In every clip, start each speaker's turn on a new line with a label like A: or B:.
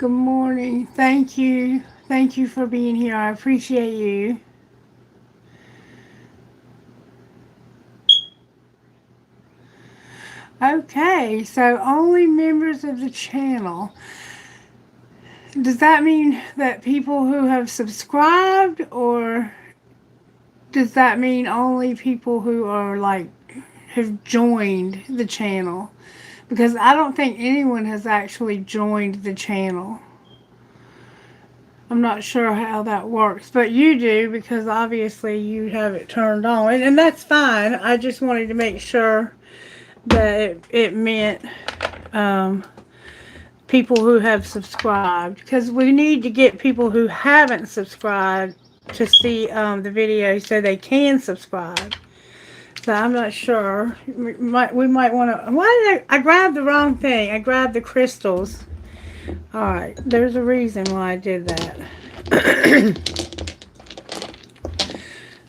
A: Good morning. Thank you. Thank you for being here. I appreciate you. Okay, so only members of the channel. Does that mean that people who have subscribed, or does that mean only people who are like have joined the channel? Because I don't think anyone has actually joined the channel. I'm not sure how that works, but you do because obviously you have it turned on, and that's fine. I just wanted to make sure that it meant um, people who have subscribed, because we need to get people who haven't subscribed to see the video so they can subscribe. So I'm not sure. We might want to. Why did I grabbed the wrong thing? I grabbed the crystals. All right, there's a reason why I did that.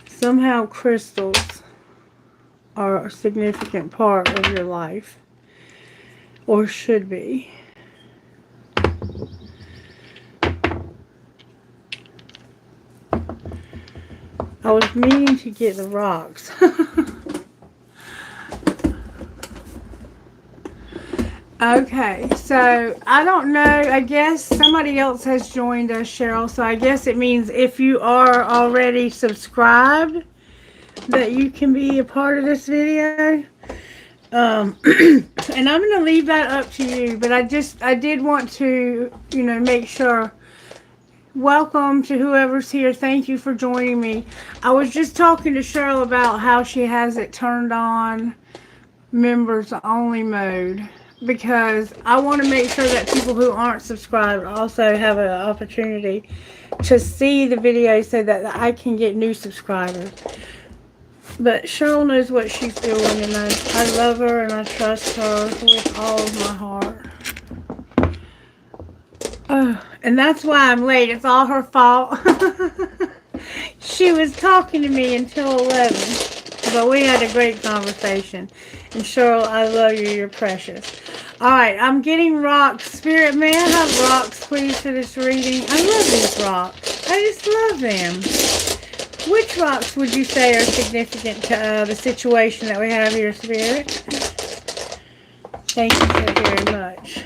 A: Somehow crystals are a significant part of your life, or should be. I was meaning to get the rocks. Okay, so I don't know. I guess somebody else has joined us, Cheryl. So I guess it means if you are already subscribed, that you can be a part of this video. And I'm going to leave that up to you. But I did want to, make sure. Welcome to whoever's here. Thank you for joining me. I was just talking to Cheryl about how she has it turned on members only mode, because I want to make sure that people who aren't subscribed also have an opportunity to see the video so that I can get new subscribers. But Cheryl knows what she's doing, and I love her and I trust her with all of my heart. Oh, and that's why I'm late. It's all her fault. She was talking to me until 11, but we had a great conversation. And Cheryl, I love you. You're precious. All right, I'm getting rocks. Spirit, may I have rocks, please, for this reading? I love these rocks. I just love them. Which rocks would you say are significant to the situation that we have here, Spirit? Thank you so very much.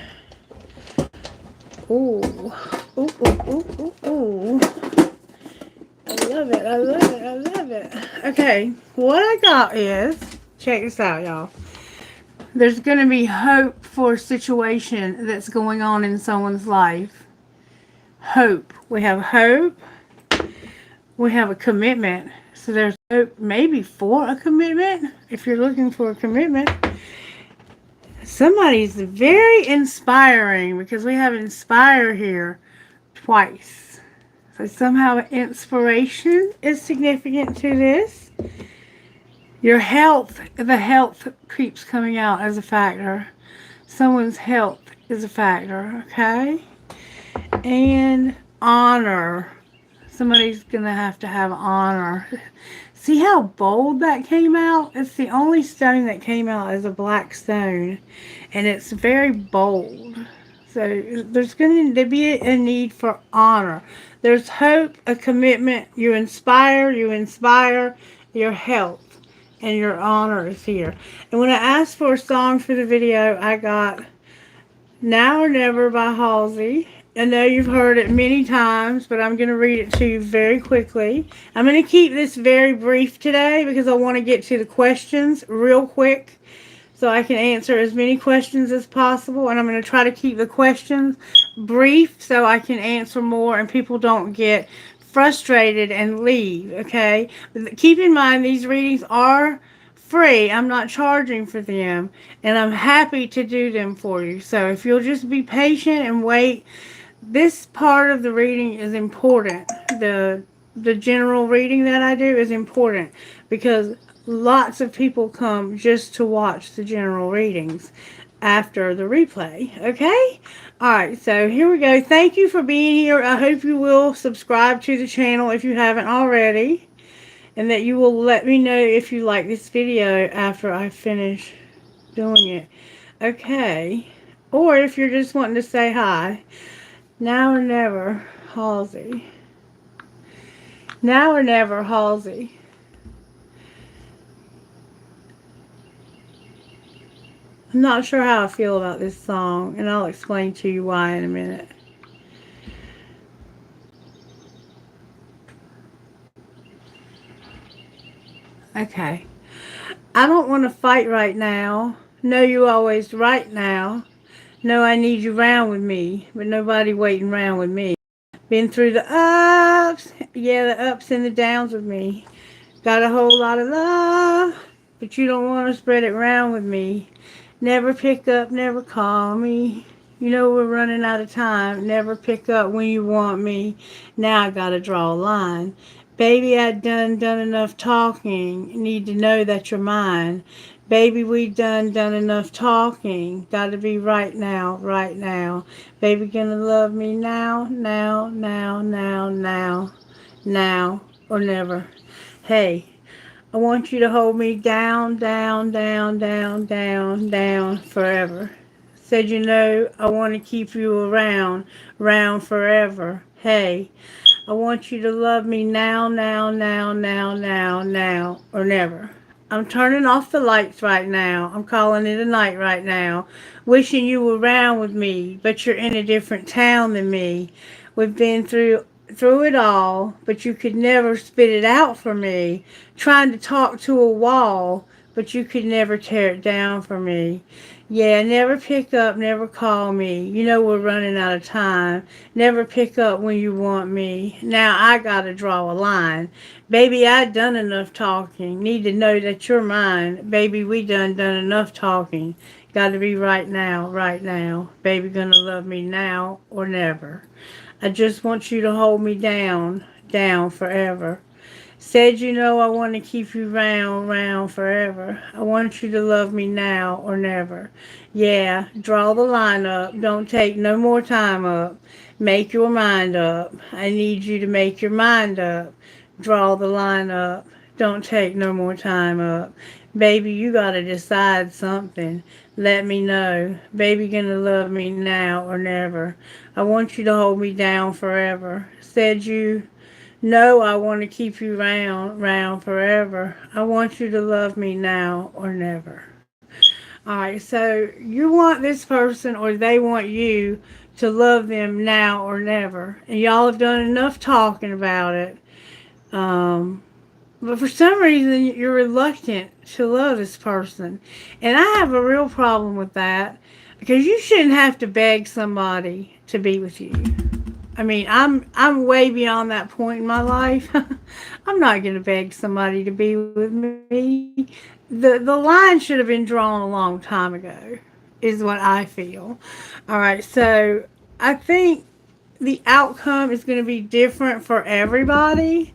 A: Ooh. Ooh, ooh, ooh, ooh, ooh. I love it. I love it. I love it. Okay, what I got is, check this out, y'all. There's going to be hope for a situation that's going on in someone's life. Hope. We have hope. We have a commitment. So there's hope maybe for a commitment, if you're looking for a commitment. Somebody's very inspiring, because we have inspire here twice. So somehow inspiration is significant to this. Your health, the health keeps coming out as a factor. Someone's health is a factor, okay? And honor. Somebody's going to have honor. See how bold that came out? It's the only stone that came out as a black stone. And it's very bold. So there's going to be a need for honor. There's hope, a commitment. You inspire your health. And your honor is here. And when I asked for a song for the video, I got Now or Never by Halsey. I know you've heard it many times, but I'm going to read it to you very quickly. I'm going to keep this very brief today because I want to get to the questions real quick so I can answer as many questions as possible. And I'm going to try to keep the questions brief so I can answer more and people don't get frustrated and leave, okay? But keep in mind, these readings are free. I'm not charging for them, and I'm happy to do them for you. So if you'll just be patient and wait, this part of the reading is important. The general reading that I do is important because lots of people come just to watch the general readings after the replay, okay? Alright, so here we go. Thank you for being here. I hope you will subscribe to the channel if you haven't already, and that you will let me know if you like this video after I finish doing it. Okay, or if you're just wanting to say hi. Now or never, Halsey. Now or never, Halsey. I'm not sure how I feel about this song, and I'll explain to you why in a minute. Okay. I don't want to fight right now. Know you always right now. Know I need you round with me, but nobody waiting round with me. Been through the ups, yeah, the ups and the downs with me. Got a whole lot of love, but you don't want to spread it round with me. Never pick up, never call me. You know we're running out of time. Never pick up when you want me. Now I gotta draw a line. Baby, I done enough talking. Need to know that you're mine. Baby, we done enough talking. Gotta be right now, right now. Baby, gonna love me now, now, now, now, now, now, or never. Hey, I want you to hold me down, down, down, down, down, down forever. Said you know I want to keep you around, round forever. Hey, I want you to love me now, now, now, now, now, now, or never. I'm turning off the lights right now. I'm calling it a night right now. Wishing you were around with me, but you're in a different town than me. We've been through it all, but you could never spit it out for me. Trying to talk to a wall, but you could never tear it down for me. Yeah, never pick up, never call me. You know we're running out of time. Never pick up when you want me. Now I gotta draw a line. Baby, I done enough talking. Need to know that you're mine. Baby, we done enough talking. Gotta be right now, right now. Baby, gonna love me now or never. I just want you to hold me down, down forever. Said you know I want to keep you round, round forever. I want you to love me now or never. Yeah, draw the line up. Don't take no more time up. Make your mind up. I need you to make your mind up. Draw the line up. Don't take no more time up. Baby, you gotta decide something. Let me know. Baby gonna love me now or never. I want you to hold me down forever. Said you no, I want to keep you round, round forever. I want you to love me now or never. All right, so you want this person or they want you to love them now or never. And y'all have done enough talking about it. Um, but for some reason, you're reluctant to love this person. And I have a real problem with that because you shouldn't have to beg somebody to be with you. I mean, I'm way beyond that point in my life. I'm not going to beg somebody to be with me. The line should have been drawn a long time ago, is what I feel. All right, so I think the outcome is going to be different for everybody.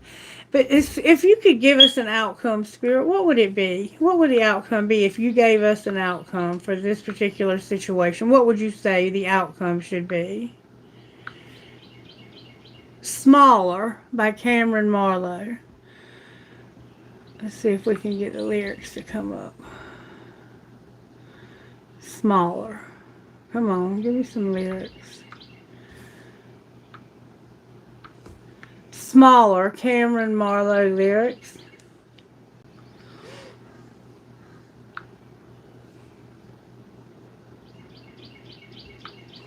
A: But if you could give us an outcome, Spirit, what would it be? What would the outcome be if you gave us an outcome for this particular situation? What would you say the outcome should be? Smaller by Cameron Marlowe. Let's see if we can get the lyrics to come up. Smaller. Come on, give me some lyrics. Smaller, Cameron Marlowe lyrics.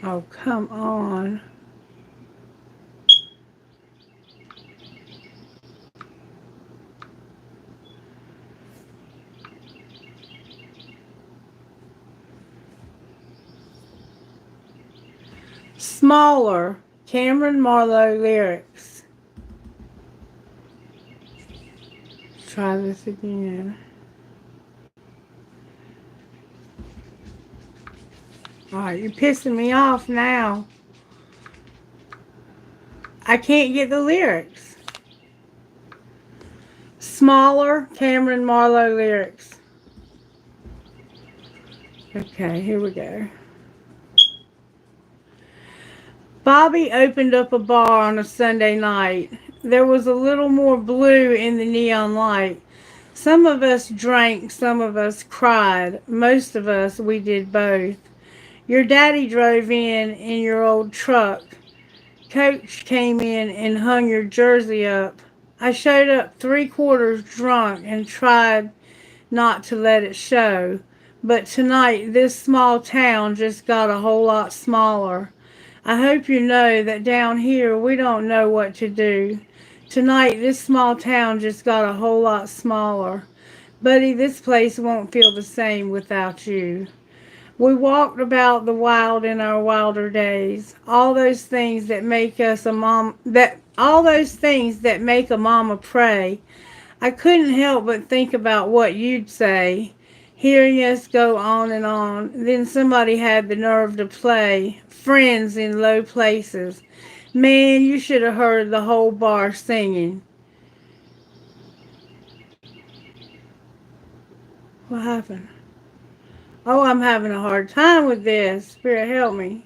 A: Oh, come on. Smaller, Cameron Marlowe lyrics. Let's try this again. Alright, you're pissing me off now. I can't get the lyrics. Smaller, Cameron Marlowe lyrics. Okay, here we go. Bobby opened up a bar on a Sunday night. There was a little more blue in the neon light. Some of us drank, some of us cried. Most of us, we did both. Your daddy drove in your old truck. coach came in and hung your jersey up. I showed up 3/4 drunk and tried not to let it show. But tonight, this small town just got a whole lot smaller. I hope you know that down here we don't know what to do. Tonight, this small town just got a whole lot smaller. Buddy, this place won't feel the same without you. We walked about the wild in our wilder days. All those things that make us a mom that all those things that make a mama pray. I couldn't help but think about what you'd say. Hearing us go on and on, then somebody had the nerve to play Friends in Low Places. Man, you should have heard the whole bar singing. What happened? Oh, I'm having a hard time with this. Spirit, help me.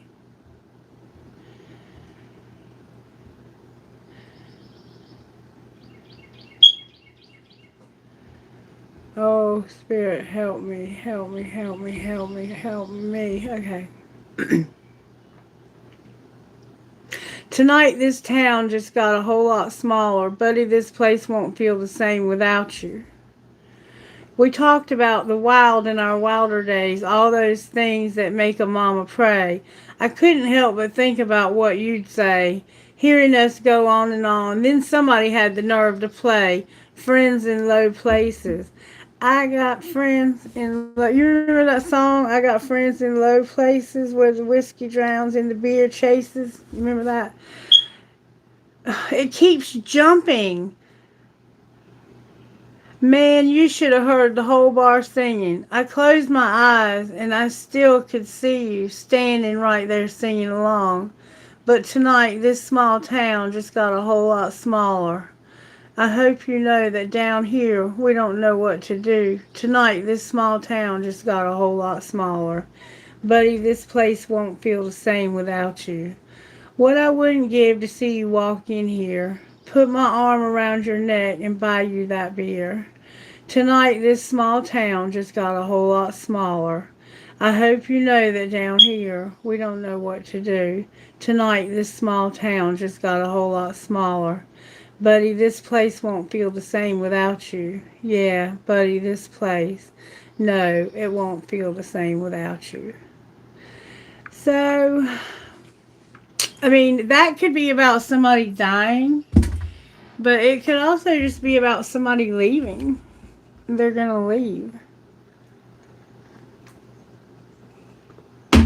A: Oh, Spirit, help me, help me, help me, help me, help me. Okay. Tonight, this town just got a whole lot smaller. Buddy, this place won't feel the same without you. We talked about the wild in our wilder days, all those things that make a mama pray. I couldn't help but think about what you'd say, hearing us go on and on. Then somebody had the nerve to play Friends in Low Places. I got friends in low. You remember that song? I got friends in low places where the whiskey drowns and the beer chases. You remember that? It keeps jumping. Man, you should have heard the whole bar singing. I closed my eyes and I still could see you standing right there singing along. But tonight, this small town just got a whole lot smaller. I hope you know that down here we don't know what to do. Tonight, this small town just got a whole lot smaller. Buddy, this place won't feel the same without you. What I wouldn't give to see you walk in here, put my arm around your neck and buy you that beer. Tonight, this small town just got a whole lot smaller. I hope you know that down here we don't know what to do. Tonight, this small town just got a whole lot smaller. Buddy, this place won't feel the same without you. Yeah, buddy, this place. No, it won't feel the same without you. So, I mean, that could be about somebody dying, but it could also just be about somebody leaving. They're going to leave.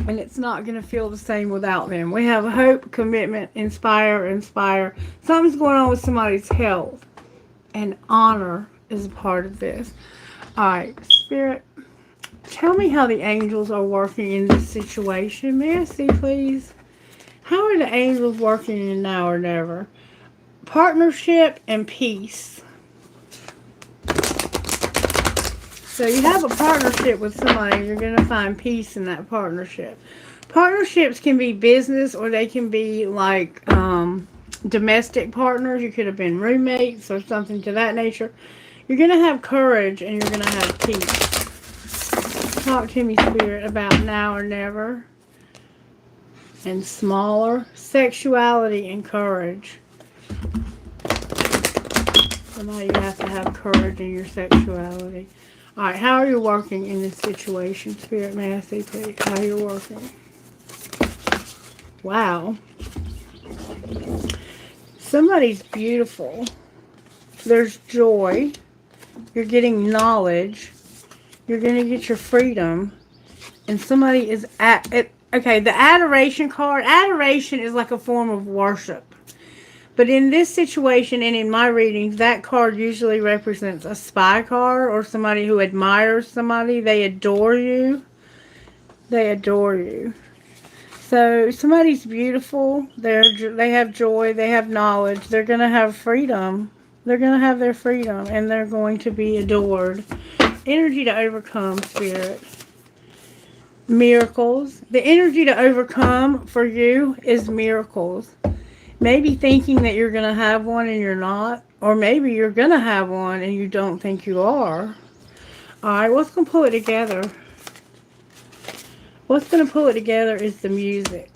A: And it's not going to feel the same without them. We have hope, commitment, inspire. Something's going on with somebody's health. And honor is a part of this. Alright, Spirit, tell me how the angels are working in this situation. May I see, please? How are the angels working in now or never? Partnership and peace. So you have a partnership with somebody, you're going to find peace in that partnership. Partnerships can be business or they can be like domestic partners. You could have been roommates or something to that nature. You're going to have courage and you're going to have peace. Talk to me, Spirit, about now or never. And smaller. Sexuality and courage. So now you have to have courage in your sexuality. Alright, how are you working in this situation, Spirit? May I see, please, how you're working? Wow. Somebody's beautiful. There's joy. You're getting knowledge. You're going to get your freedom. And somebody is at it. Okay, the adoration card. Adoration is like a form of worship. But in this situation and in my readings, that card usually represents a spy card or somebody who admires somebody. They adore you. They adore you. So somebody's beautiful. They have joy. They have knowledge. They're going to have freedom. They're going to have their freedom and they're going to be adored. Energy to overcome, Spirit. Miracles. The energy to overcome for you is miracles. Maybe thinking that you're going to have one and you're not. Or maybe you're going to have one and you don't think you are. Alright, what's going to pull it together? What's going to pull it together is the music.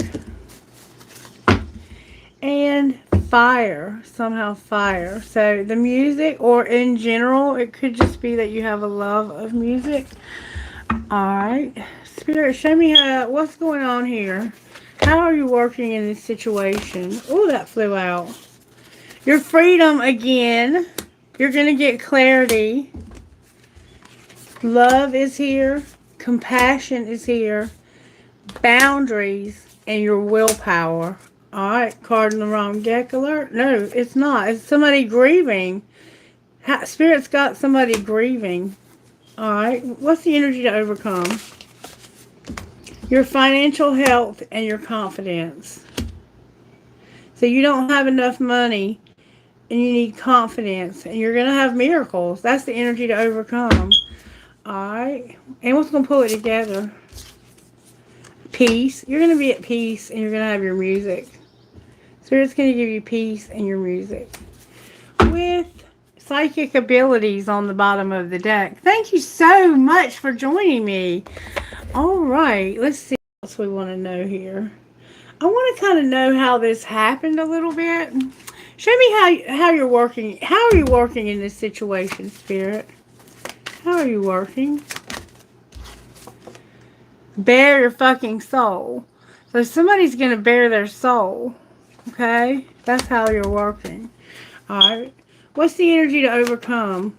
A: and fire. Somehow fire. So the music, or in general, it could just be that you have a love of music. Alright. Spirit, show me what's going on here. How are you working in this situation? Oh, that flew out. Your freedom again. You're going to get clarity. Love is here. Compassion is here. Boundaries and your willpower. Alright, card in the wrong deck alert. No, it's not. It's somebody grieving. Spirit's got somebody grieving. Alright, what's the energy to overcome? Your financial health and your confidence. So you don't have enough money and you need confidence and you're going to have miracles. That's the energy to overcome. Alright, and what's going to pull it together? Peace. You're going to be at peace and you're going to have your music. Spirit's going to give you peace and your music. With psychic abilities on the bottom of the deck. Thank you so much for joining me. Alright, let's see what else we want to know here. I want to kind of know how this happened a little bit. Show me how you're working. How are you working in this situation, Spirit? How are you working? Bare your fucking soul. So somebody's going to bare their soul. Okay? That's how you're working. Alright. What's the energy to overcome?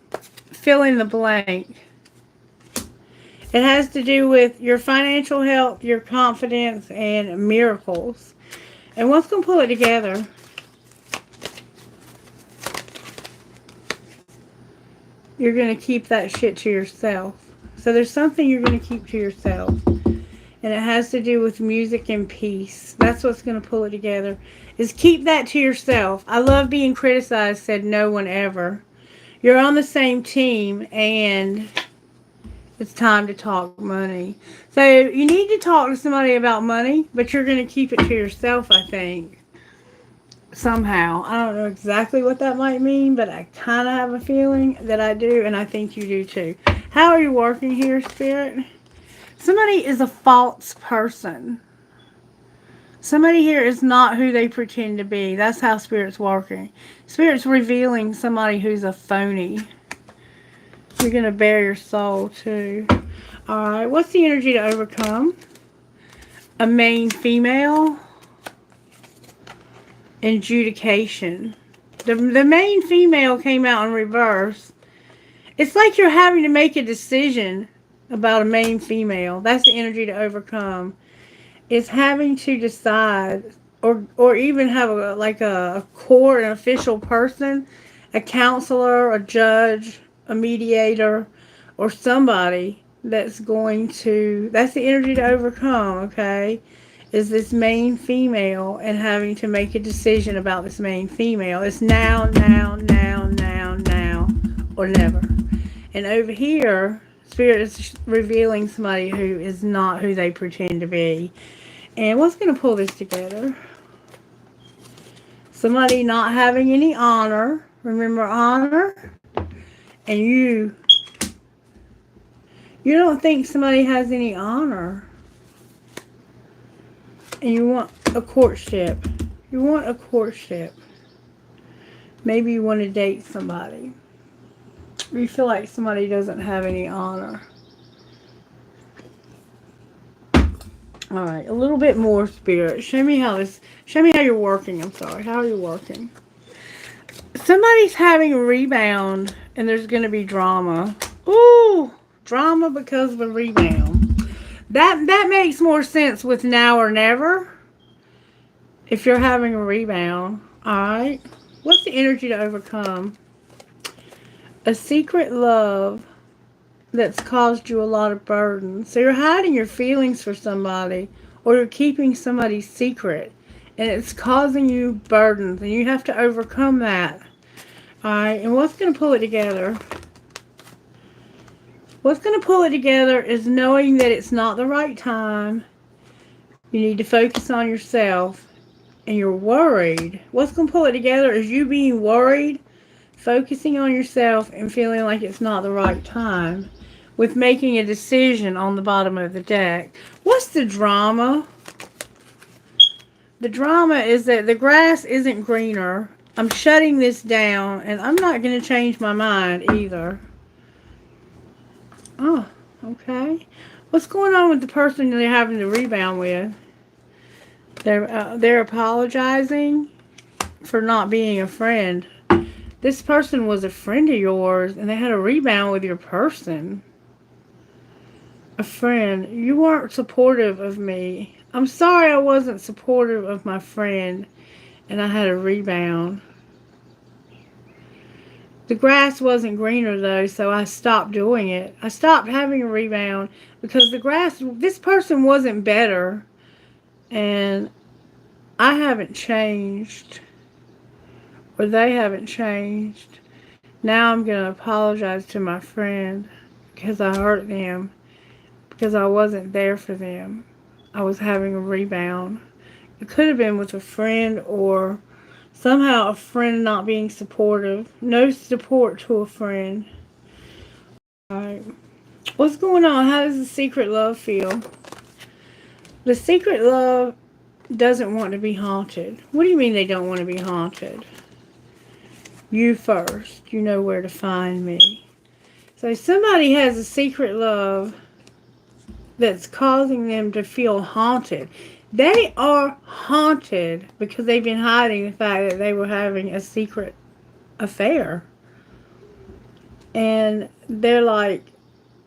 A: Fill in the blank. It has to do with your financial health, your confidence, and miracles. And what's going to pull it together? You're going to keep that shit to yourself. So there's something you're going to keep to yourself. And it has to do with music and peace. That's what's going to pull it together. Is keep that to yourself. I love being criticized, said no one ever. You're on the same team and it's time to talk money. So you need to talk to somebody about money, but you're going to keep it to yourself, I think. Somehow. I don't know exactly what that might mean, but I kind of have a feeling that I do, and I think you do too. How are you working here, Spirit? Somebody is a false person. Somebody here is not who they pretend to be. That's how Spirit's working. Spirit's revealing somebody who's a phony. You're going to bare your soul too. Alright, what's the energy to overcome? A main female. Adjudication. The main female came out in reverse. It's like you're having to make a decision about a main female. That's the energy to overcome. It's having to decide, or even have a court, an official person, a counselor, a judge, a mediator, or somebody that's going to, that's the energy to overcome, okay? Is this main female and having to make a decision about this main female. It's now, or never. And over here, Spirit is revealing somebody who is not who they pretend to be. And what's going to pull this together? Somebody not having any honor. Remember honor? And you don't think somebody has any honor. And you want a courtship. You want a courtship. Maybe you want to date somebody. You feel like somebody doesn't have any honor. Alright, a little bit more, Spirit. Show me how you're working. I'm sorry. How are you working? Somebody's having a rebound and there's going to be drama. Ooh, drama because of a rebound. That makes more sense with now or never. If you're having a rebound. Alright. What's the energy to overcome? A secret love that's caused you a lot of burden. So you're hiding your feelings for somebody, or you're keeping somebody's secret, and it's causing you burdens, and you have to overcome that. Alright, and what's going to pull it together? What's going to pull it together is knowing that it's not the right time. You need to focus on yourself, and you're worried. What's going to pull it together is you being worried, focusing on yourself, and feeling like it's not the right time, with making a decision on the bottom of the deck. What's the drama? The drama is that the grass isn't greener. I'm shutting this down, and I'm not going to change my mind either. Oh, okay. What's going on with the person they're having to rebound with? They're apologizing for not being a friend. This person was a friend of yours, and they had a rebound with your person. A friend. You weren't supportive of me. I'm sorry I wasn't supportive of my friend, and I had a rebound. The grass wasn't greener though, so I stopped doing it. I stopped having a rebound because this person wasn't better, and I haven't changed, or they haven't changed. Now I'm going to apologize to my friend because I hurt them, because I wasn't there for them. I was having a rebound. It could have been with a friend, or somehow a friend not being supportive. No support to a friend. Alright. What's going on? How does the secret love feel? The secret love doesn't want to be haunted. What do you mean they don't want to be haunted? You first. You know where to find me. So somebody has a secret love that's causing them to feel haunted. They are haunted because they've been hiding the fact that they were having a secret affair. And they're like,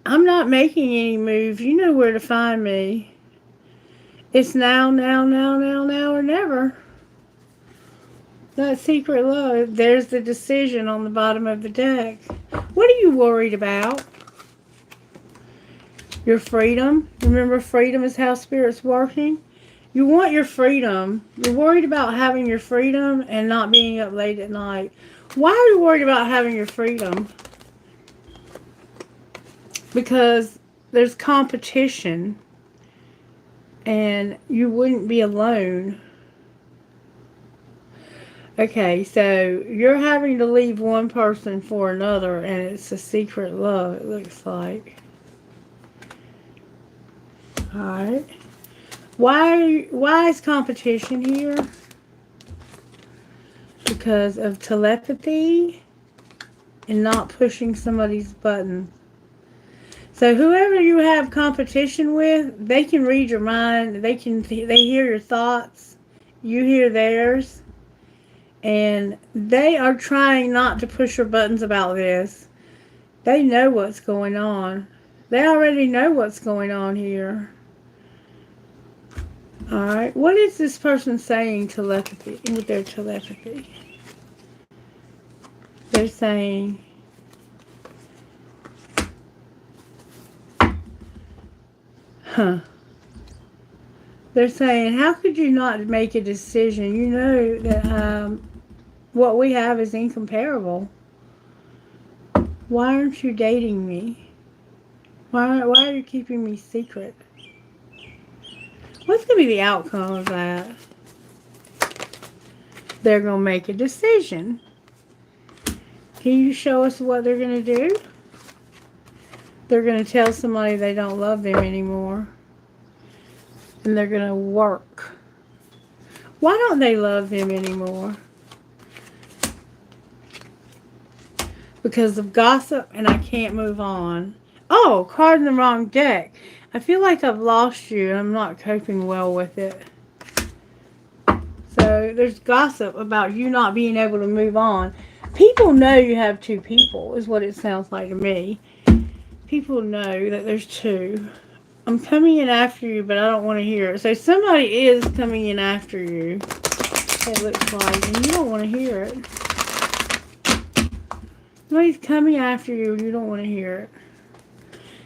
A: I'm not making any moves. You know where to find me. It's now, or never. That secret love. There's the decision on the bottom of the deck. What are you worried about? Your freedom. Remember, freedom is how spirit's working. You want your freedom. You're worried about having your freedom and not being up late at night. Why are you worried about having your freedom? Because there's competition and you wouldn't be alone. Okay, so you're having to leave one person for another, and it's a secret love, it looks like. Alright. Why is competition here? Because of telepathy and not pushing somebody's button. So whoever you have competition with, they can read your mind. They hear your thoughts. You hear theirs. And they are trying not to push your buttons about this. They know what's going on. They already know what's going on here. Alright, what is this person saying with their telepathy? They're saying, they're saying, how could you not make a decision? You know that what we have is incomparable. Why aren't you dating me? Why are you keeping me secret? What's going to be the outcome of that? They're going to make a decision. Can you show us what they're going to do? They're going to tell somebody they don't love them anymore. And they're going to work. Why don't they love them anymore? Because of gossip, and I can't move on. Oh, card in the wrong deck. I feel like I've lost you and I'm not coping well with it. So there's gossip about you not being able to move on. People know you have two people, is what it sounds like to me. People know that there's two. I'm coming in after you, but I don't want to hear it. So somebody is coming in after you, it looks like, and you don't want to hear it. Somebody's coming after you and you don't want to hear it.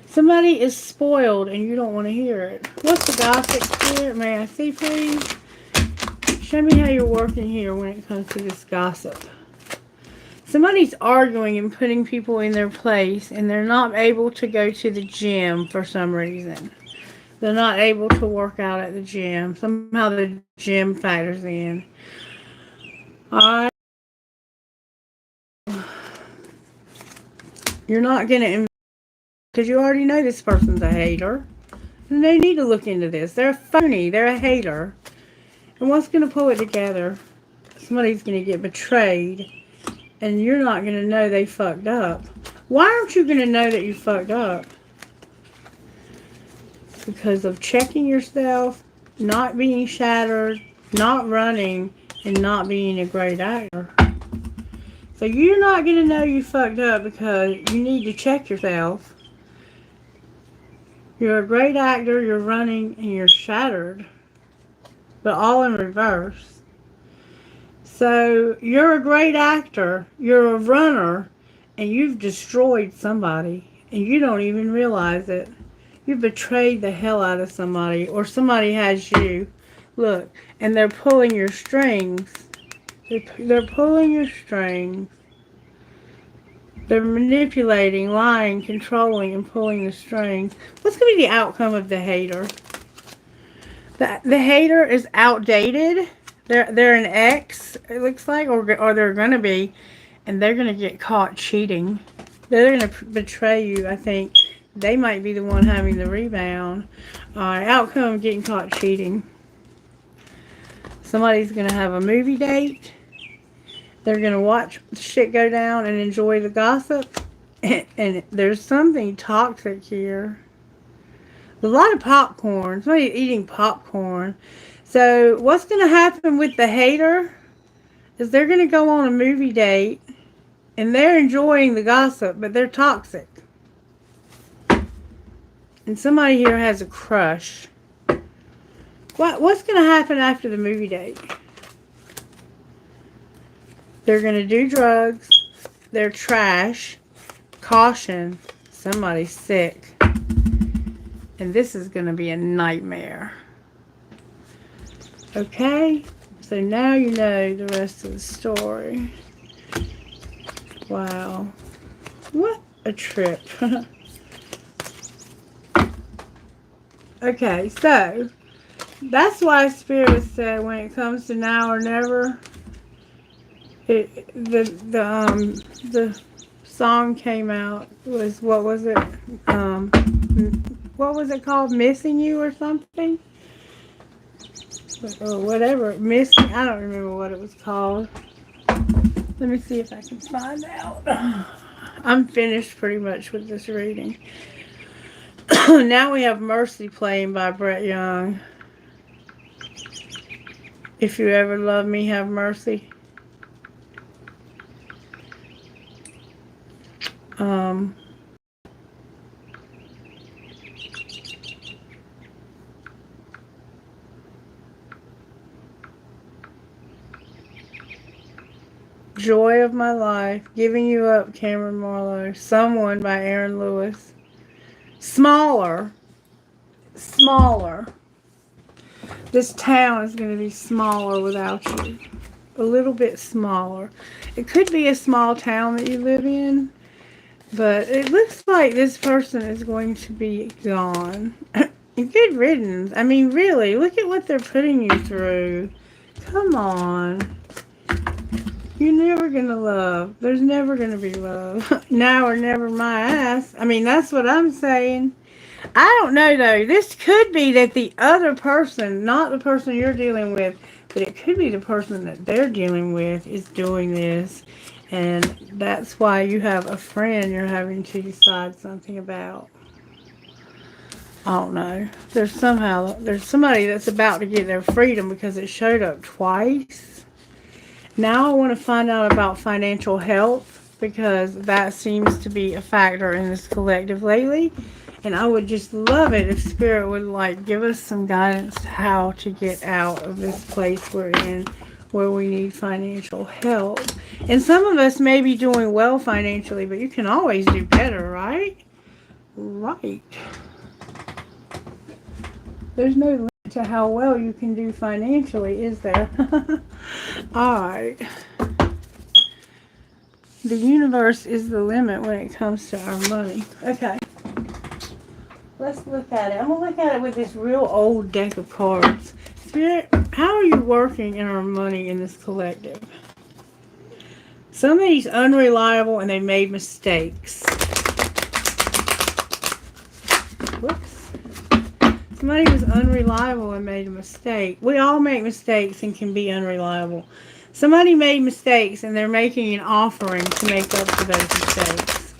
A: Somebody is spoiled and you don't want to hear it. What's the gossip spirit? May I see, please? Show me how you're working here when it comes to this gossip. Somebody's arguing and putting people in their place, and they're not able to go to the gym for some reason. They're not able to work out at the gym. Somehow the gym factors in. Alright. You're not going to, because you already know this person's a hater. And they need to look into this. They're phony. They're a hater. And what's going to pull it together? Somebody's going to get betrayed, and you're not going to know they fucked up. Why aren't you going to know that you fucked up? Because of checking yourself, not being shattered, not running, and not being a great actor. So you're not going to know you fucked up because you need to check yourself. You're a great actor, you're running, and you're shattered. But all in reverse. So you're a great actor, you're a runner, and you've destroyed somebody, and you don't even realize it. You betrayed the hell out of somebody, or somebody has you. Look, and they're pulling your strings. They're pulling your strings. They're manipulating, lying, controlling, and pulling the strings. What's going to be the outcome of the hater? The hater is outdated. They're an ex, it looks like, or they're going to be, and they're going to get caught cheating. They're going to betray you, I think. They might be the one having the rebound. Alright, outcome of getting caught cheating. Somebody's going to have a movie date. They're going to watch shit go down and enjoy the gossip. And there's something toxic here. There's a lot of popcorn. Somebody's eating popcorn. So what's going to happen with the hater is they're going to go on a movie date. And they're enjoying the gossip, but they're toxic. And somebody here has a crush. What's going to happen after the movie date? They're going to do drugs. They're trash. Caution. Somebody's sick. And this is going to be a nightmare. Okay? So now you know the rest of the story. Wow. What a trip. Okay, so that's why Spirit said when it comes to now or never, the song came out was, what was it? What was it called? Missing You or something? Or whatever. Missing, I don't remember what it was called. Let me see if I can find out. I'm finished pretty much with this reading. Now we have Mercy playing by Brett Young. If you ever love me, have mercy. Joy of My Life, Giving You Up, Cameron Marlowe, Someone by Aaron Lewis. Smaller. This town is going to be smaller without you. A little bit smaller. It could be a small town that you live in, but it looks like this person is going to be gone. Good riddance. I mean, really, look at what they're putting you through. Come on. You're never going to love. There's never going to be love. Now or never, my ass. I mean, that's what I'm saying. I don't know, though. This could be that the other person, not the person you're dealing with, but it could be the person that they're dealing with is doing this. And that's why you have a friend you're having to decide something about. I don't know. There's somebody that's about to get their freedom because it showed up twice. Now I want to find out about financial health because that seems to be a factor in this collective lately. And I would just love it if Spirit would give us some guidance to how to get out of this place we're in where we need financial help. And some of us may be doing well financially, but you can always do better, right? Right. There's no limit to how well you can do financially, is there? Alright. The universe is the limit when it comes to our money. Okay. Let's look at it. I'm going to look at it with this real old deck of cards. Spirit, how are you working in our money in this collective? Somebody's unreliable and they made mistakes. Whoops. Somebody was unreliable and made a mistake. We all make mistakes and can be unreliable. Somebody made mistakes and they're making an offering to make up for those mistakes.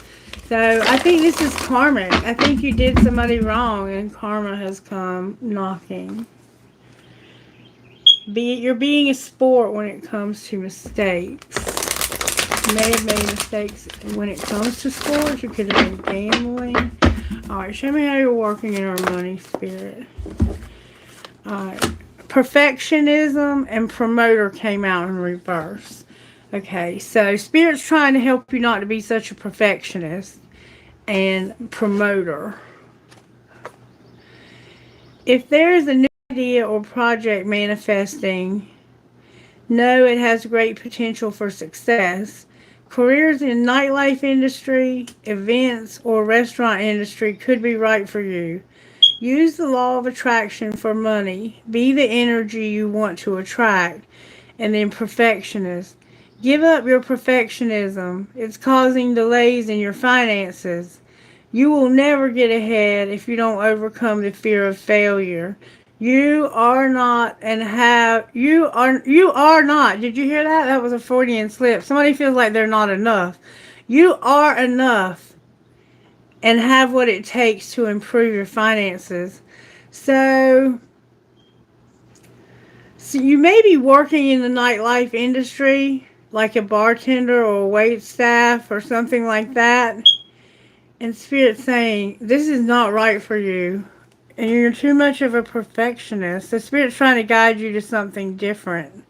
A: So I think this is karmic. I think you did somebody wrong and karma has come knocking. You're being a sport when it comes to mistakes. You may have made mistakes when it comes to sports. You could have been gambling. Alright, show me how you're working in our money, Spirit. Alright. Perfectionism and promoter came out in reverse. Okay, so Spirit's trying to help you not to be such a perfectionist and promoter. If there is a new idea or project manifesting, know it has great potential for success. Careers in nightlife industry, events, or restaurant industry could be right for you. Use the law of attraction for money. Be the energy you want to attract. And then perfectionist. Give up your perfectionism. It's causing delays in your finances. You will never get ahead if you don't overcome the fear of failure. You are not you are not. Did you hear that? That was a Freudian slip. Somebody feels like they're not enough. You are enough and have what it takes to improve your finances. So you may be working in the nightlife industry, like a bartender or a wait staff or something like that. And Spirit's saying, this is not right for you. And you're too much of a perfectionist. The Spirit's trying to guide you to something different.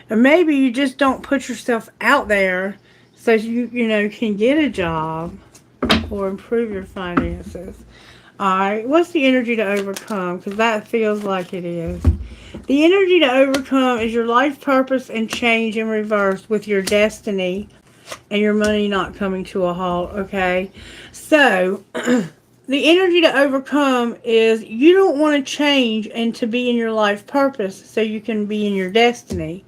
A: And maybe you just don't put yourself out there so you can get a job or improve your finances. Alright, what's the energy to overcome? Because that feels like it is. The energy to overcome is your life purpose and change in reverse with your destiny and your money not coming to a halt, okay? So, the energy to overcome is you don't want to change and to be in your life purpose so you can be in your destiny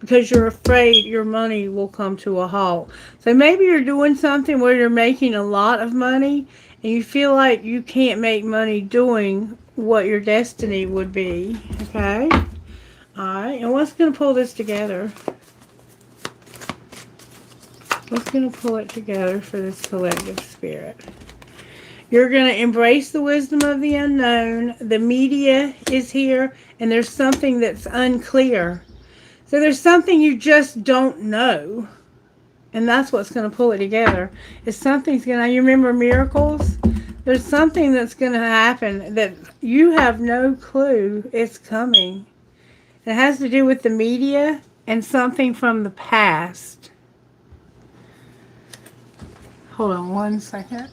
A: because you're afraid your money will come to a halt. So maybe you're doing something where you're making a lot of money and you feel like you can't make money doing what your destiny would be, okay? Alright, and what's going to pull this together? What's going to pull it together for this collective spirit? You're going to embrace the wisdom of the unknown. The media is here, and there's something that's unclear. So there's something you just don't know. And that's what's going to pull it together. Is something's going to, you remember miracles? There's something that's going to happen that you have no clue it's coming. It has to do with the media and something from the past. Hold on one second.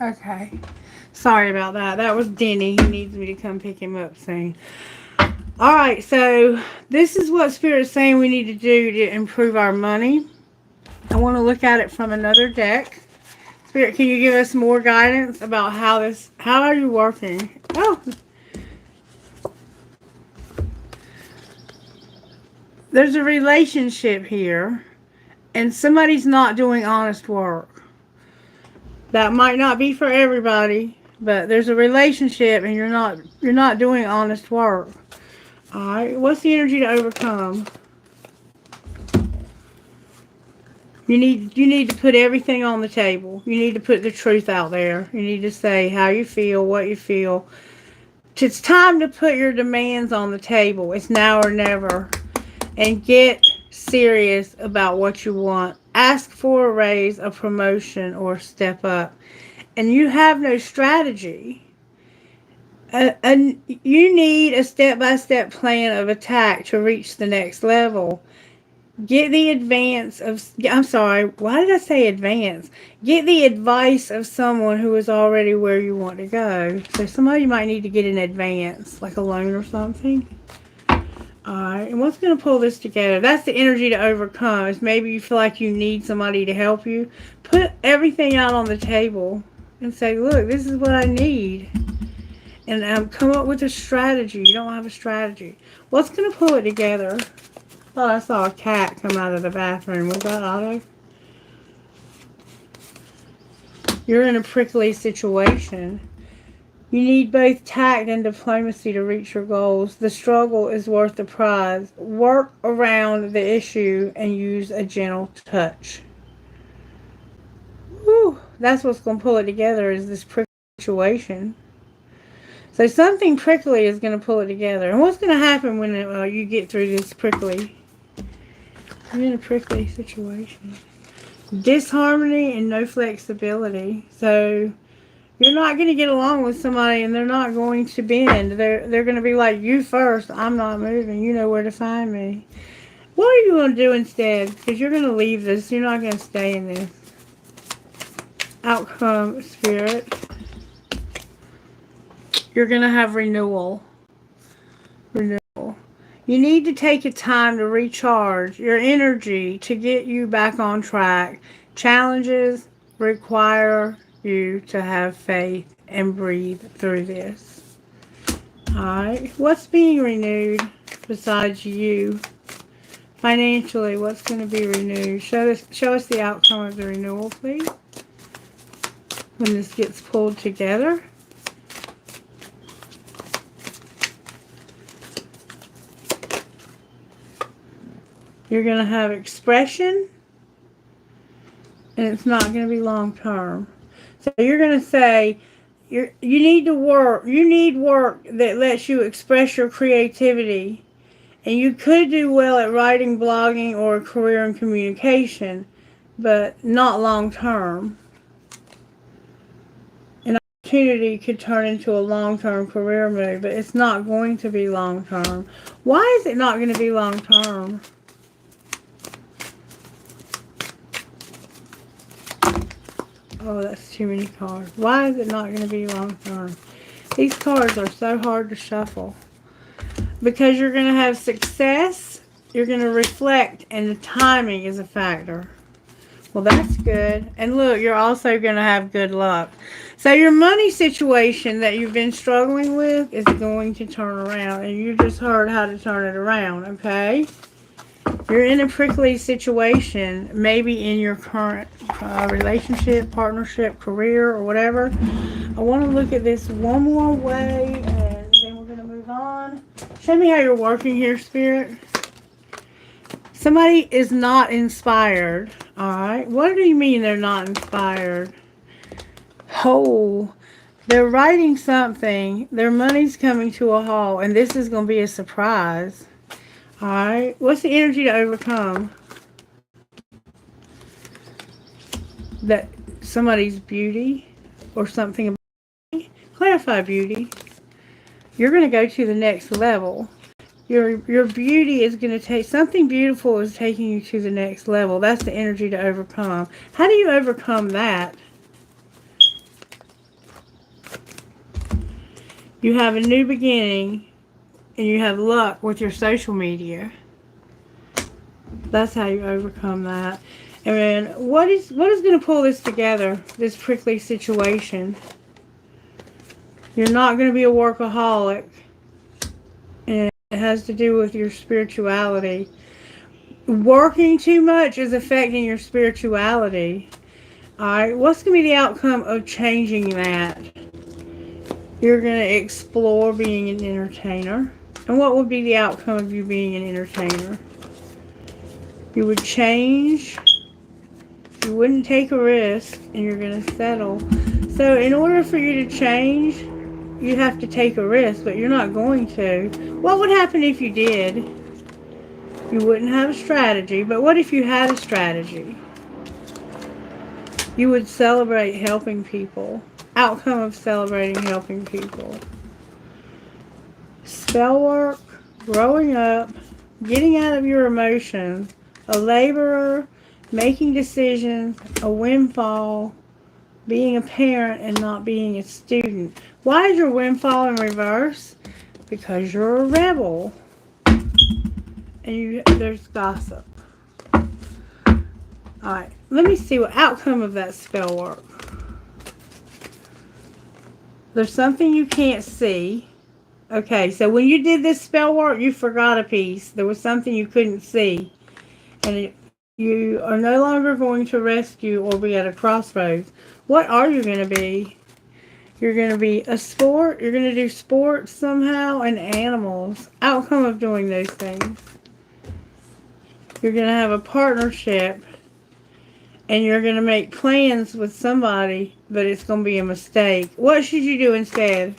A: Okay. Sorry about that. That was Denny. He needs me to come pick him up soon. Alright, so this is what Spirit's saying we need to do to improve our money. I want to look at it from another deck. Spirit, can you give us more guidance about how are you working? Oh! There's a relationship here, and somebody's not doing honest work. That might not be for everybody, but there's a relationship and you're not doing honest work. Alright, what's the energy to overcome? You need to put everything on the table. You need to put the truth out there. You need to say how you feel, what you feel. It's time to put your demands on the table. It's now or never. And get serious about what you want. Ask for a raise, a promotion, or step up. And you have no strategy. You need a step-by-step plan of attack to reach the next level. Get the advance of... I'm sorry, why did I say advance? Get the advice of someone who is already where you want to go. So somebody might need to get an advance, like a loan or something. Alright, and what's going to pull this together? That's the energy to overcome. Is maybe you feel like you need somebody to help you. Put everything out on the table and say, look, this is what I need. And come up with a strategy. You don't have a strategy. What's going to pull it together? Oh, I saw a cat come out of the bathroom. Was that Otto? You're in a prickly situation. You need both tact and diplomacy to reach your goals. The struggle is worth the prize. Work around the issue and use a gentle touch. Whew, that's what's going to pull it together, is this prickly situation. So something prickly is going to pull it together. And what's going to happen when you get through this prickly? You're in a prickly situation. Disharmony and no flexibility. So you're not going to get along with somebody and they're not going to bend. They're going to be like, you first, I'm not moving. You know where to find me. What are you going to do instead? Because you're going to leave this. You're not going to stay in this. Outcome, Spirit. You're going to have renewal. Renewal. You need to take a time to recharge your energy to get you back on track. Challenges require you to have faith and breathe through this. Alright. What's being renewed besides you? Financially, what's going to be renewed? Show us the outcome of the renewal, please. When this gets pulled together. You're going to have expression, and it's not going to be long term. So you're going to say, you need to work. You need work that lets you express your creativity. And you could do well at writing, blogging, or a career in communication, but not long term. An opportunity could turn into a long-term career move, but it's not going to be long term. Why is it not going to be long term? Oh, that's too many cards. Why is it not going to be long term? These cards are so hard to shuffle. Because you're going to have success, you're going to reflect, and the timing is a factor. Well, that's good. And look, you're also going to have good luck. So your money situation that you've been struggling with is going to turn around. And you just heard how to turn it around, okay? You're in a prickly situation, maybe in your current relationship, partnership, career, or whatever. I want to look at this one more way, and then we're going to move on. Show me how you're working here, Spirit. Somebody is not inspired, alright? What do you mean they're not inspired? Oh, they're writing something. Their money's coming to a halt, and this is going to be a surprise. Alright, what's the energy to overcome? That somebody's beauty or something about beauty? Clarify beauty. You're going to go to the next level. Your beauty is going to take, something beautiful is taking you to the next level. That's the energy to overcome. How do you overcome that? You have a new beginning. And you have luck with your social media. That's how you overcome that. And then what is going to pull this together, this prickly situation? You're not going to be a workaholic. And it has to do with your spirituality. Working too much is affecting your spirituality. Alright, what's going to be the outcome of changing that? You're going to explore being an entertainer. And what would be the outcome of you being an entertainer? You would change. You wouldn't take a risk. And you're going to settle. So in order for you to change, you have to take a risk. But you're not going to. What would happen if you did? You wouldn't have a strategy. But what if you had a strategy? You would celebrate helping people. Outcome of celebrating helping people. Spell work, growing up, getting out of your emotions, a laborer, making decisions, a windfall, being a parent and not being a student. Why is your windfall in reverse? Because you're a rebel. And there's gossip. Alright, let me see what outcome of that spell work. There's something you can't see. Okay, so when you did this spell work, you forgot a piece. There was something you couldn't see. And you are no longer going to rescue or be at a crossroads. What are you going to be? You're going to be a sport. You're going to do sports somehow and animals. Outcome of doing those things. You're going to have a partnership. And you're going to make plans with somebody, but it's going to be a mistake. What should you do instead?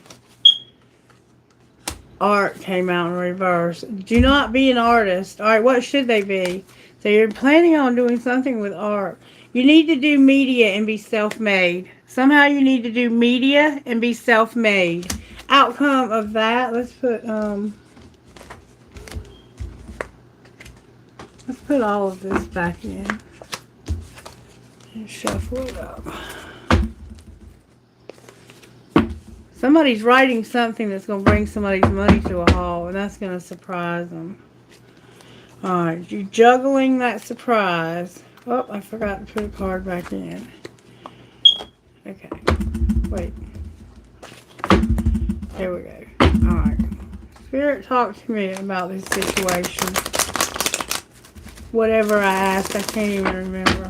A: Art came out in reverse. Do not be an artist. All right, what should they be? So you're planning on doing something with art. You need to do media and be self-made. Somehow you need to do media and be self-made. Outcome of that, let's put all of this back in. And shuffle it up. Somebody's writing something that's going to bring somebody's money to a halt, and that's going to surprise them. Alright, you're juggling that surprise. Oh, I forgot to put a card back in. Okay, wait. There we go. Alright. Spirit, talk to me about this situation. Whatever I asked, I can't even remember.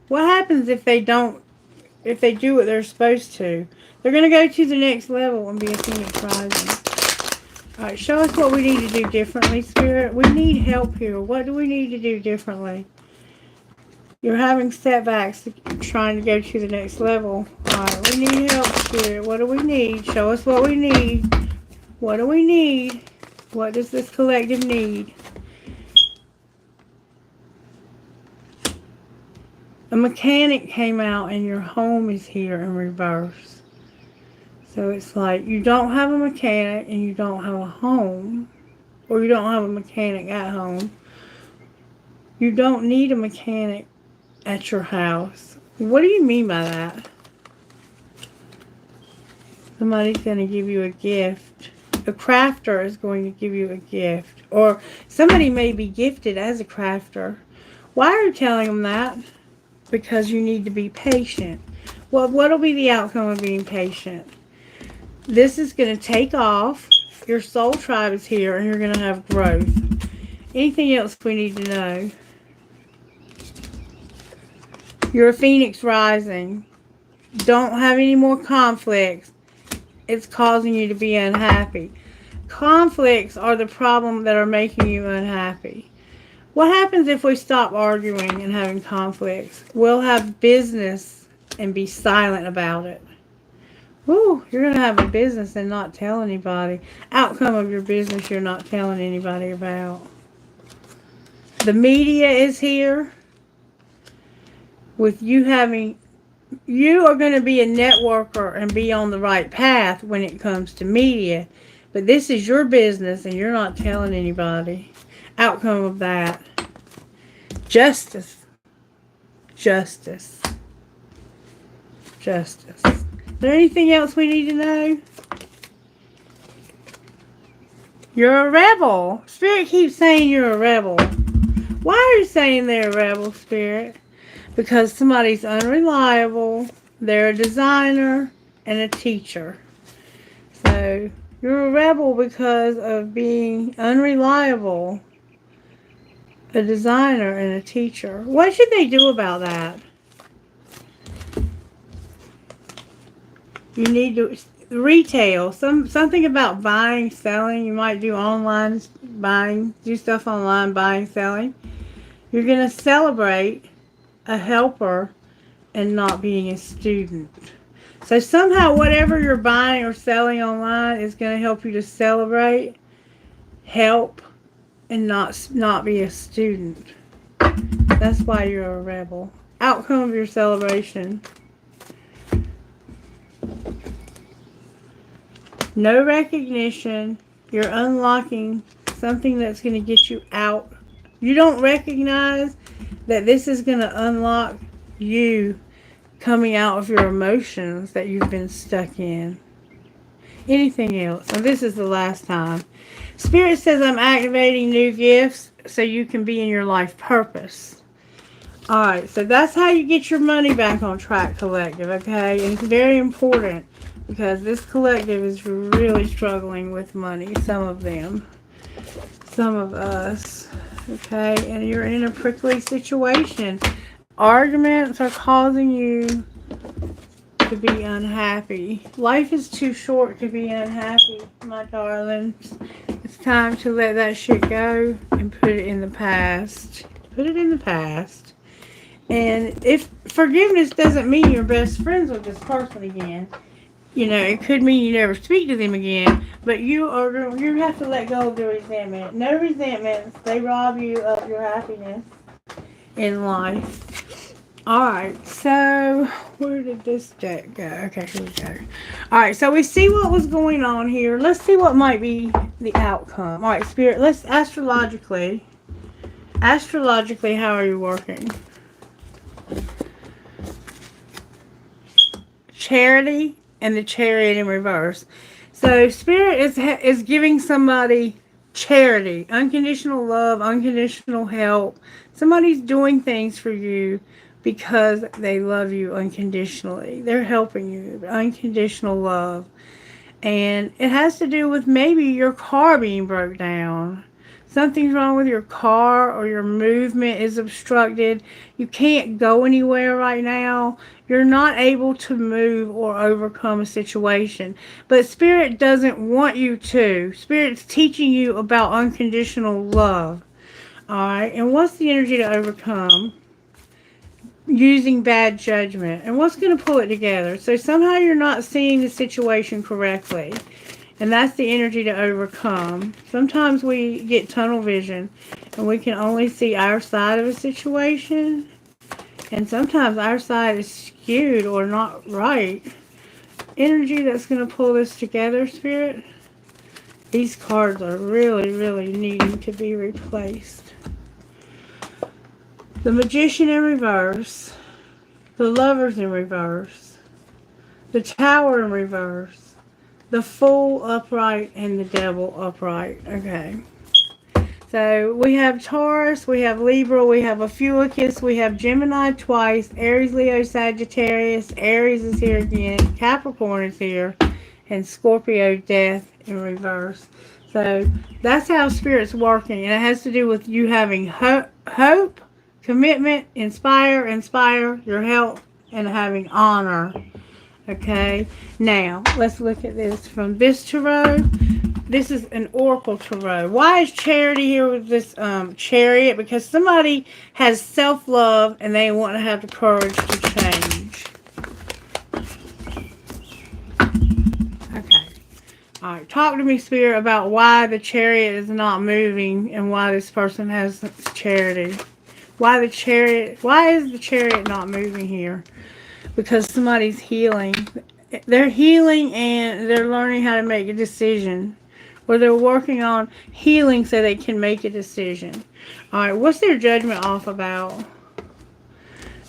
A: What happens if they do what they're supposed to? They're going to go to the next level and be a Phoenix Rising. Alright, show us what we need to do differently, Spirit. We need help here. What do we need to do differently? You're having setbacks trying to go to the next level. Alright, we need help, Spirit. What do we need? Show us what we need. What do we need? What does this collective need? A mechanic came out and your home is here in reverse. So it's like you don't have a mechanic and you don't have a home. Or you don't have a mechanic at home. You don't need a mechanic at your house. What do you mean by that? Somebody's going to give you a gift. A crafter is going to give you a gift. Or somebody may be gifted as a crafter. Why are you telling them that? Because you need to be patient. Well, what will be the outcome of being patient? This is going to take off. Your soul tribe is here and you're going to have growth. Anything else we need to know? You're a Phoenix Rising. Don't have any more conflicts. It's causing you to be unhappy. Conflicts are the problem that are making you unhappy. What happens if we stop arguing and having conflicts? We'll have business and be silent about it. Ooh, you're going to have a business and not tell anybody. Outcome of your business you're not telling anybody about. The media is here. With you having... You are going to be a networker and be on the right path when it comes to media. But this is your business and you're not telling anybody. Outcome of that. Justice. Justice. Justice. Is there anything else we need to know? You're a rebel. Spirit keeps saying you're a rebel. Why are you saying they're a rebel, Spirit? Because somebody's unreliable. They're a designer and a teacher. So, you're a rebel because of being unreliable. A designer and a teacher. What should they do about that? You need to retail. Something about buying, selling. You might do online buying, do stuff online, buying, selling. You're going to celebrate a helper and not being a student. So somehow whatever you're buying or selling online is going to help you to celebrate, help, and not be a student. That's why you're a rebel. Outcome of your celebration. No recognition. You're unlocking something that's going to get you out. You don't recognize that this is going to unlock you coming out of your emotions that you've been stuck in. Anything else? And this is the last time. Spirit says I'm activating new gifts. so you can be in your life purpose. Alright, so that's how you get your money back on track, collective, okay? And it's very important because this collective is really struggling with money, some of them. Some of us, okay? And you're in a prickly situation. Arguments are causing you to be unhappy. Life is too short to be unhappy, my darlings. It's time to let that shit go and put it in the past. Put it in the past. And if forgiveness doesn't mean you're best friends with this person again, you know, it could mean you never speak to them again, but you have to let go of the resentment. No resentments. They rob you of your happiness in life. Alright, so where did this deck go? Okay, here we go. Alright, so we see what was going on here. Let's see what might be the outcome. Alright, Spirit, let's astrologically, how are you working? Charity and the Chariot in reverse. So Spirit is giving somebody charity, unconditional love, unconditional help. Somebody's doing things for you because they love you unconditionally. They're helping you. Unconditional love. And it has to do with maybe your car being broke down. Something's wrong with your car, or your movement is obstructed. You can't go anywhere right now. You're not able to move or overcome a situation. But Spirit doesn't want you to. Spirit's teaching you about unconditional love. Alright, and what's the energy to overcome? Using bad judgment. And what's going to pull it together? So somehow you're not seeing the situation correctly. And that's the energy to overcome. Sometimes we get tunnel vision and we can only see our side of a situation. And sometimes our side is skewed or not right. Energy that's going to pull this together, Spirit. These cards are really, really needing to be replaced. The Magician in reverse. The Lovers in reverse. The Tower in reverse. The Fool upright and the Devil upright. Okay. So we have Taurus, we have Libra, we have Ophiuchus, we have Gemini twice, Aries, Leo, Sagittarius, Aries is here again, Capricorn is here, and Scorpio, Death in reverse. So that's how Spirit's working, and it has to do with you having hope, commitment, inspire your health, and having honor. Okay, now let's look at this from this tarot. This is an Oracle tarot. Why is Charity here with this Chariot? Because somebody has self-love and they want to have the courage to change. Okay. Alright, talk to me, Spirit, about why the Chariot is not moving and why this person has Charity. Why is the Chariot not moving here? Because somebody's healing. They're healing and they're learning how to make a decision. Or they're working on healing so they can make a decision. Alright, what's their judgment off about?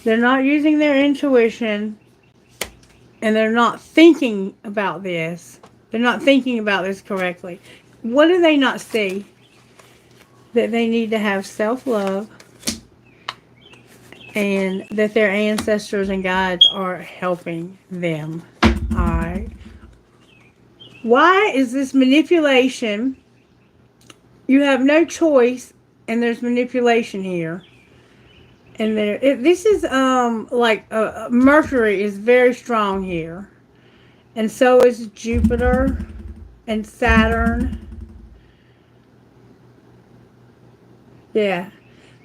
A: They're not using their intuition. And they're not thinking about this. They're not thinking about this correctly. What do they not see? That they need to have self-love. And that their ancestors and guides are helping them. Alright. Why is this manipulation? You have no choice, and there's manipulation here. And this is like Mercury is very strong here, and so is Jupiter and Saturn. Yeah.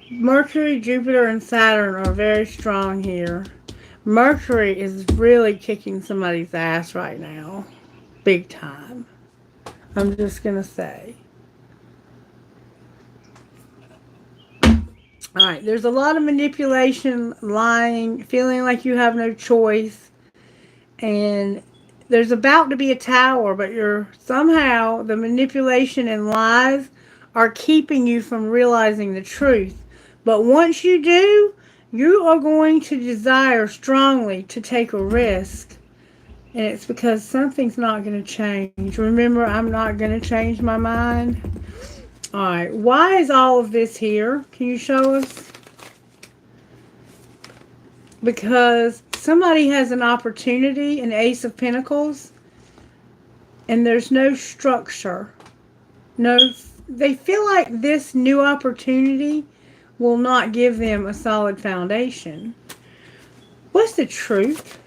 A: Mercury, Jupiter, and Saturn are very strong here. Mercury is really kicking somebody's ass right now. Big time. I'm just going to say. Alright, there's a lot of manipulation, lying, feeling like you have no choice. And there's about to be a tower, but somehow the manipulation and lies are keeping you from realizing the truth. But once you do, you are going to desire strongly to take a risk. And it's because something's not going to change. Remember, I'm not going to change my mind. Alright, why is all of this here? Can you show us? Because somebody has an opportunity, an Ace of Pentacles, and there's no structure. No, they feel like this new opportunity will not give them a solid foundation. What's the truth?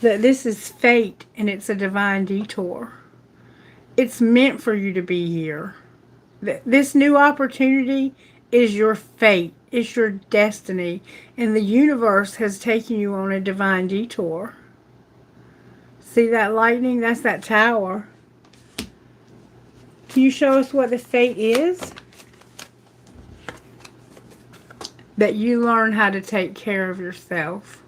A: That this is fate and it's a divine detour. It's meant for you to be here. This new opportunity is your fate. It's your destiny. And the universe has taken you on a divine detour. See that lightning? That's that tower. Can you show us what the fate is? That you learn how to take care of yourself.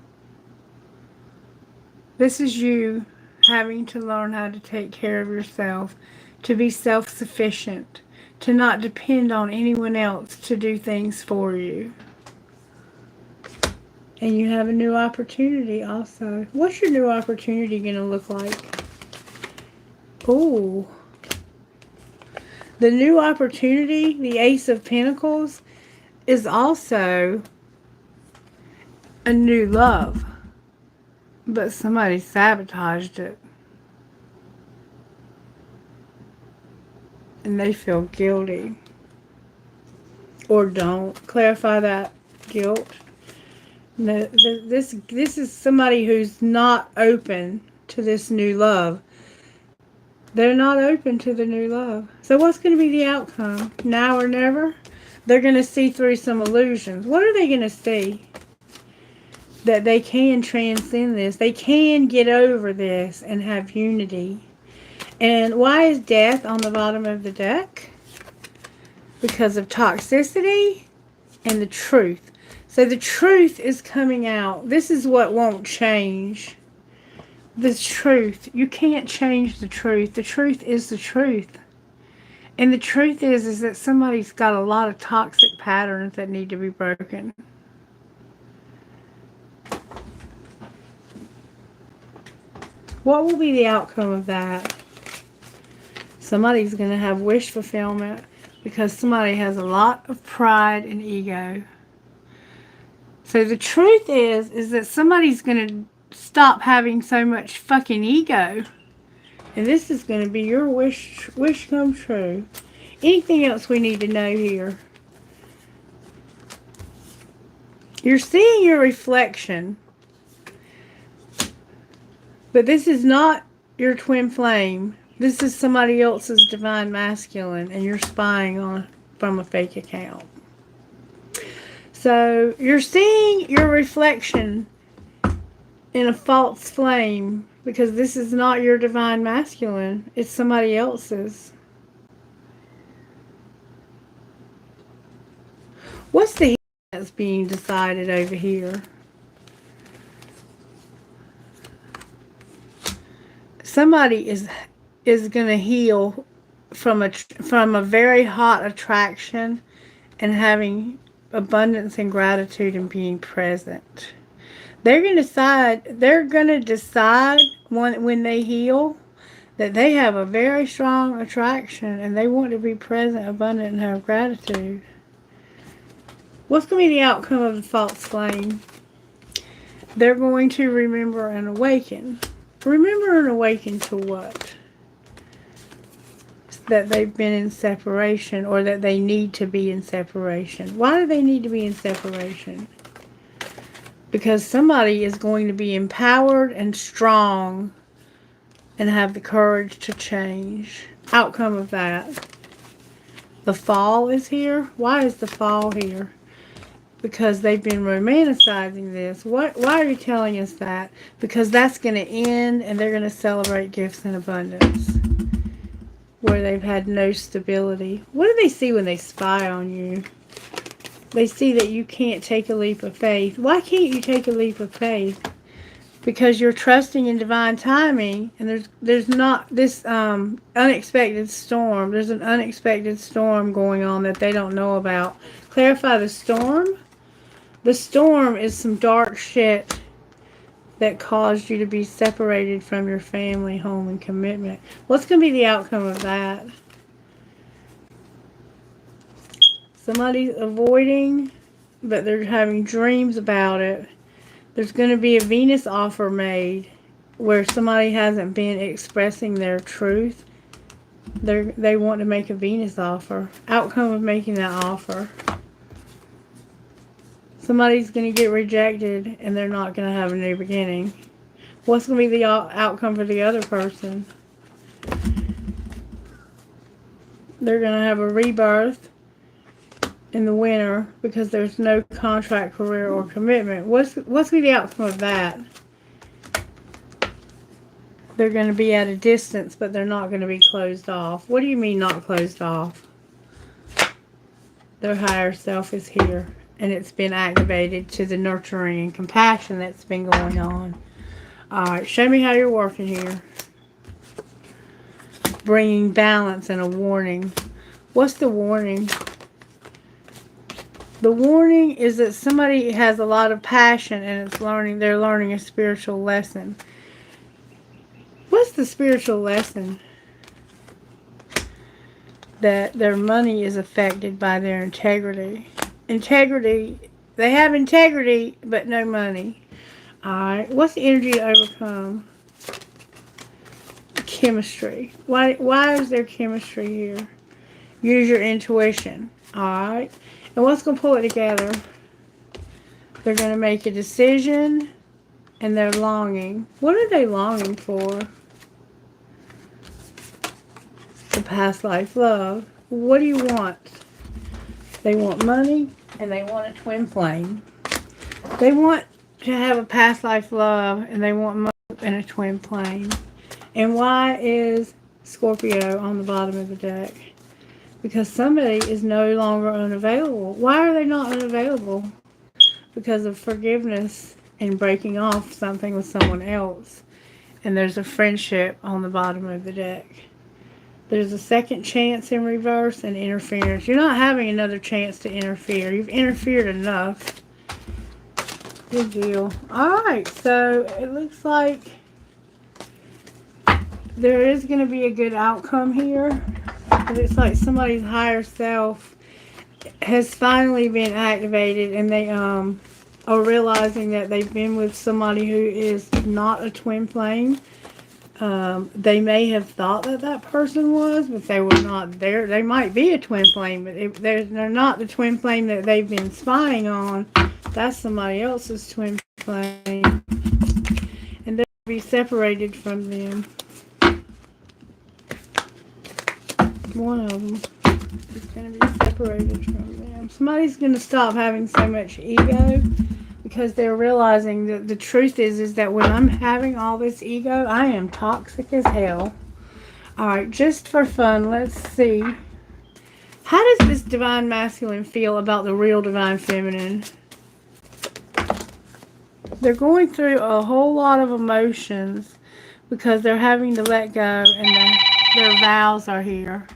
A: This is you having to learn how to take care of yourself, to be self-sufficient, to not depend on anyone else to do things for you. And you have a new opportunity also. What's your new opportunity going to look like? Ooh. The new opportunity, the Ace of Pentacles, is also a new love. But somebody sabotaged it. And they feel guilty. Or don't. Clarify that guilt. This is somebody who's not open to this new love. They're not open to the new love. So what's going to be the outcome? Now or never? They're going to see through some illusions. What are they going to see? That they can transcend this. They can get over this and have unity. And why is death on the bottom of the deck? Because of toxicity and the truth. So the truth is coming out. This is what won't change. The truth. You can't change the truth. The truth is the truth. And the truth is that somebody's got a lot of toxic patterns that need to be broken. What will be the outcome of that? Somebody's going to have wish fulfillment because somebody has a lot of pride and ego. So the truth is that somebody's going to stop having so much fucking ego. And this is going to be your wish come true. Anything else we need to know here? You're seeing your reflection. But this is not your twin flame. This is somebody else's divine masculine. And you're spying on from a fake account. So you're seeing your reflection in a false flame. Because this is not your divine masculine. It's somebody else's. What's the that's being decided over here? Somebody is going to heal from a very hot attraction and having abundance and gratitude and being present. They're going to decide when they heal that they have a very strong attraction and they want to be present, abundant, and have gratitude. What's going to be the outcome of the false flame? They're going to remember and awaken. Remember and awaken to what? That they've been in separation or that they need to be in separation. Why do they need to be in separation? Because somebody is going to be empowered and strong and have the courage to change. Outcome of that. The fall is here. Why is the fall here? Because they've been romanticizing this. Why are you telling us that? Because that's going to end and they're going to celebrate gifts in abundance. Where they've had no stability. What do they see when they spy on you? They see that you can't take a leap of faith. Why can't you take a leap of faith? Because you're trusting in divine timing, and there's not this unexpected storm. There's an unexpected storm going on that they don't know about. Clarify the storm. The storm is some dark shit that caused you to be separated from your family, home, and commitment. What's going to be the outcome of that? Somebody's avoiding, but they're having dreams about it. There's going to be a Venus offer made where somebody hasn't been expressing their truth. They want to make a Venus offer. Outcome of making that offer. Somebody's going to get rejected and they're not going to have a new beginning. What's going to be the outcome for the other person? They're going to have a rebirth in the winter because there's no contract, career, or commitment. What's going to be the outcome of that? They're going to be at a distance, but they're not going to be closed off. What do you mean not closed off? Their higher self is here, and it's been activated to the nurturing and compassion that's been going on. Alright, show me how you're working here. Bringing balance and a warning. What's the warning? The warning is that somebody has a lot of passion and they're learning a spiritual lesson. What's the spiritual lesson? That their money is affected by their integrity. Integrity, they have integrity, but no money. Alright, what's the energy to overcome? Chemistry. Why is there chemistry here? Use your intuition. Alright, and what's going to pull it together? They're going to make a decision, and they're longing. What are they longing for? The past life love. What do you want? They want money and they want a twin flame. They want to have a past life love and they want money and a twin flame. And why is Scorpio on the bottom of the deck? Because somebody is no longer unavailable. Why are they not unavailable? Because of forgiveness and breaking off something with someone else. And there's a friendship on the bottom of the deck. There's a second chance in reverse and interference. You're not having another chance to interfere. You've interfered enough. Good deal. Alright, so it looks like there is going to be a good outcome here. It looks like somebody's higher self has finally been activated and they are realizing that they've been with somebody who is not a twin flame. They may have thought that that person was, but they were not there. They might be a twin flame, but they're not the twin flame that they've been spying on. That's somebody else's twin flame. And they'll be separated from them. One of them is going to be separated from them. Somebody's going to stop having so much ego. Because they're realizing that the truth is that when I'm having all this ego, I am toxic as hell. Alright, just for fun, let's see. How does this divine masculine feel about the real divine feminine? They're going through a whole lot of emotions because they're having to let go and their vows are here.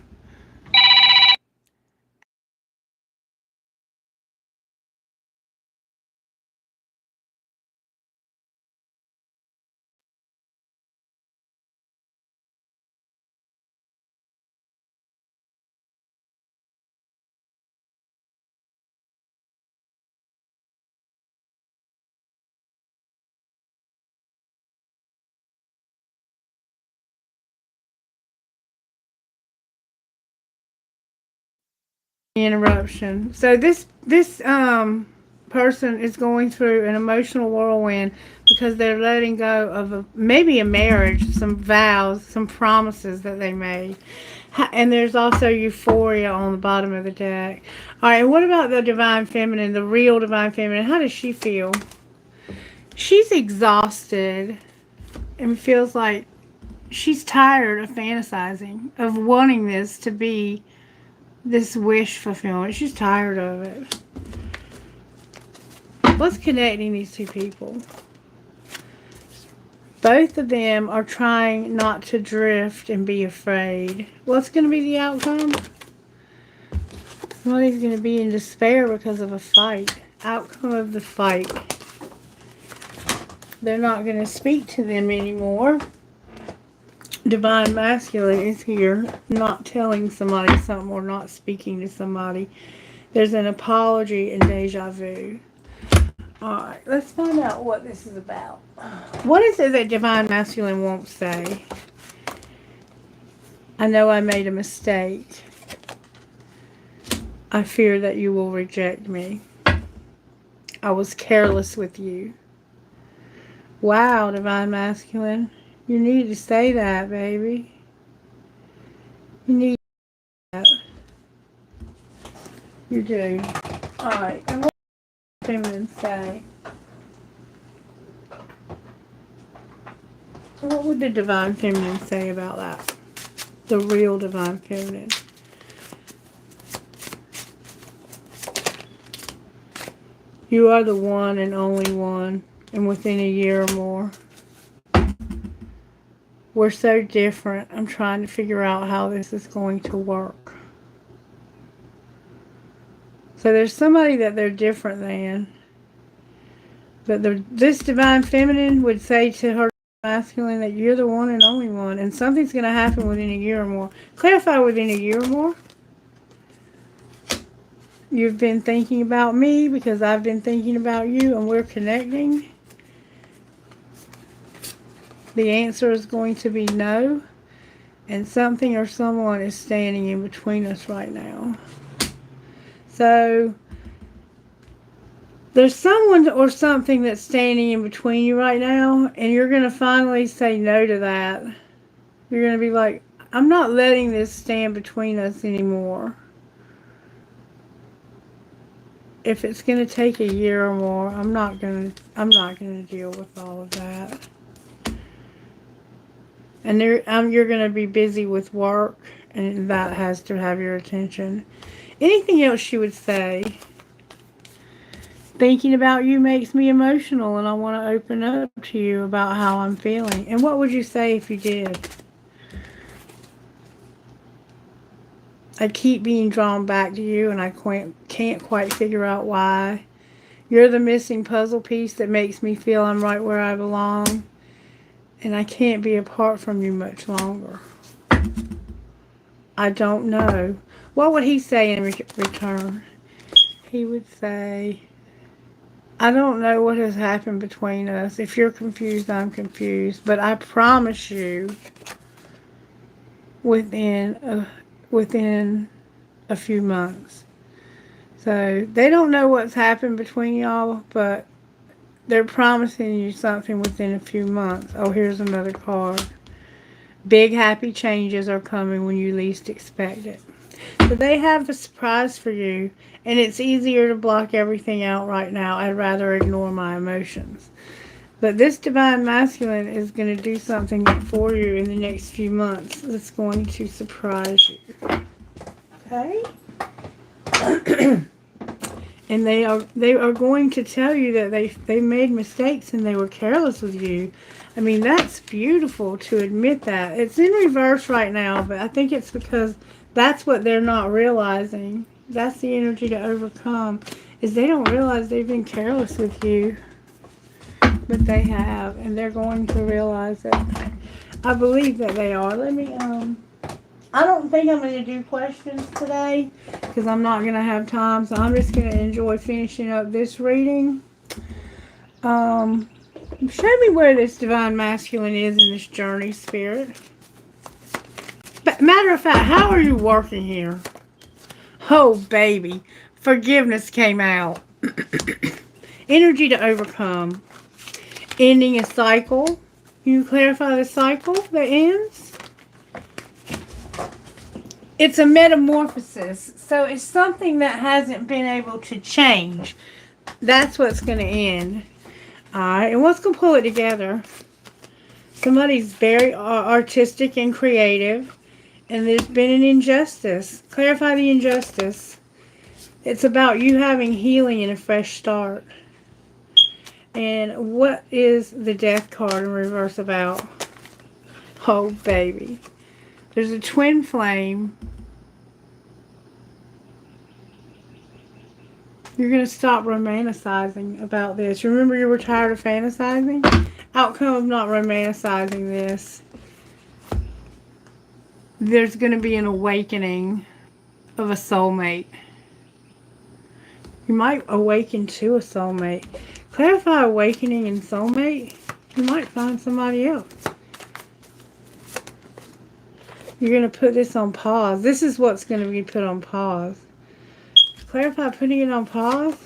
A: Interruption. So this person is going through an emotional whirlwind because they're letting go of maybe a marriage, some vows, some promises that they made. And there's also euphoria on the bottom of the deck. Alright, and what about the divine feminine, the real divine feminine? How does she feel? She's exhausted and feels like she's tired of fantasizing, of wanting this to be this wish fulfillment. She's tired of it. What's connecting these two people? Both of them are trying not to drift and be afraid. What's going to be the outcome? Somebody's going to be in despair because of a fight. Outcome of the fight. They're not going to speak to them anymore. Divine masculine is here, not telling somebody something or not speaking to somebody. There's an apology and deja vu. Alright, let's find out what this is about. What is it that Divine Masculine won't say? I know I made a mistake. I fear that you will reject me. I was careless with you. Wow, Divine Masculine. You need to say that, baby. You need that. You do. Alright, and what does Feminine say? So what would the Divine Feminine say about that? The real Divine Feminine. You are the one and only one, and within a year or more. We're so different. I'm trying to figure out how this is going to work. So there's somebody that they're different than. But this Divine Feminine would say to her Masculine that you're the one and only one, and something's going to happen within a year or more. Clarify within a year or more. You've been thinking about me because I've been thinking about you, and we're connecting. The answer is going to be no, and something or someone is standing in between us right now. So there's someone or something that's standing in between you right now, and you're going to finally say no to that. You're going to be like, I'm not letting this stand between us anymore. If it's going to take a year or more, I'm not going to deal with all of that. And you're going to be busy with work, and that has to have your attention. Anything else you would say? Thinking about you makes me emotional, and I want to open up to you about how I'm feeling. And what would you say if you did? I keep being drawn back to you, and I can't quite figure out why. You're the missing puzzle piece that makes me feel I'm right where I belong. And I can't be apart from you much longer. I don't know. What would he say in return? He would say, I don't know what has happened between us. If you're confused, I'm confused. But I promise you, within a few months. So they don't know what's happened between y'all, but they're promising you something within a few months. Oh, here's another card. Big happy changes are coming when you least expect it. So they have a surprise for you, and it's easier to block everything out right now. I'd rather ignore my emotions. But this Divine Masculine is going to do something for you in the next few months that's going to surprise you. Okay? And they are going to tell you that they made mistakes and they were careless with you. I mean, that's beautiful to admit that. It's in reverse right now, but I think it's because that's what they're not realizing. That's the energy to overcome, is they don't realize they've been careless with you. But they have, and they're going to realize it. I believe that they are. Let me, I don't think I'm going to do questions today because I'm not going to have time, so I'm just going to enjoy finishing up this reading. Show me where this Divine Masculine is in this journey, Spirit. But matter of fact, how are you working here? Oh, baby. Forgiveness came out. Energy to overcome. Ending a cycle. Can you clarify the cycle that ends? It's a metamorphosis. So it's something that hasn't been able to change. That's what's going to end. Alright, and what's going to pull it together? Somebody's very artistic and creative, and there's been an injustice. Clarify the injustice. It's about you having healing and a fresh start. And what is the Death card in reverse about? Oh, baby. There's a twin flame. You're going to stop romanticizing about this. Remember, you were tired of fantasizing? Outcome of not romanticizing this. There's going to be an awakening of a soulmate. You might awaken to a soulmate. Clarify awakening and soulmate. You might find somebody else. You're going to put this on pause. This is what's going to be put on pause. Clarify putting it on pause.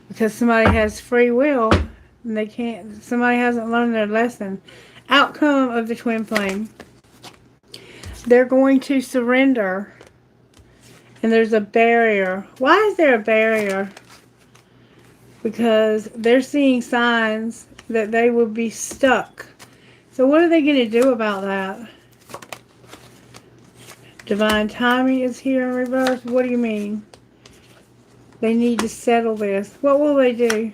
A: Because somebody has free will and they can't, somebody hasn't learned their lesson. Outcome of the twin flame. They're going to surrender. And there's a barrier. Why is there a barrier? Because they're seeing signs that they will be stuck. So what are they going to do about that? Divine timing is here in reverse. What do you mean? They need to settle this. What will they do?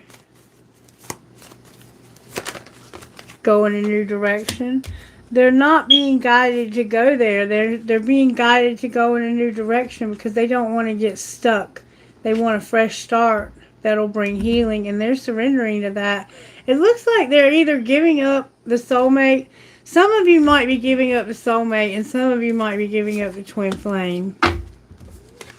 A: Go in a new direction. They're not being guided to go there. They're being guided to go in a new direction because they don't want to get stuck. They want a fresh start that'll bring healing, and they're surrendering to that. It looks like they're either giving up the soulmate. Some of you might be giving up the soulmate, and some of you might be giving up the twin flame.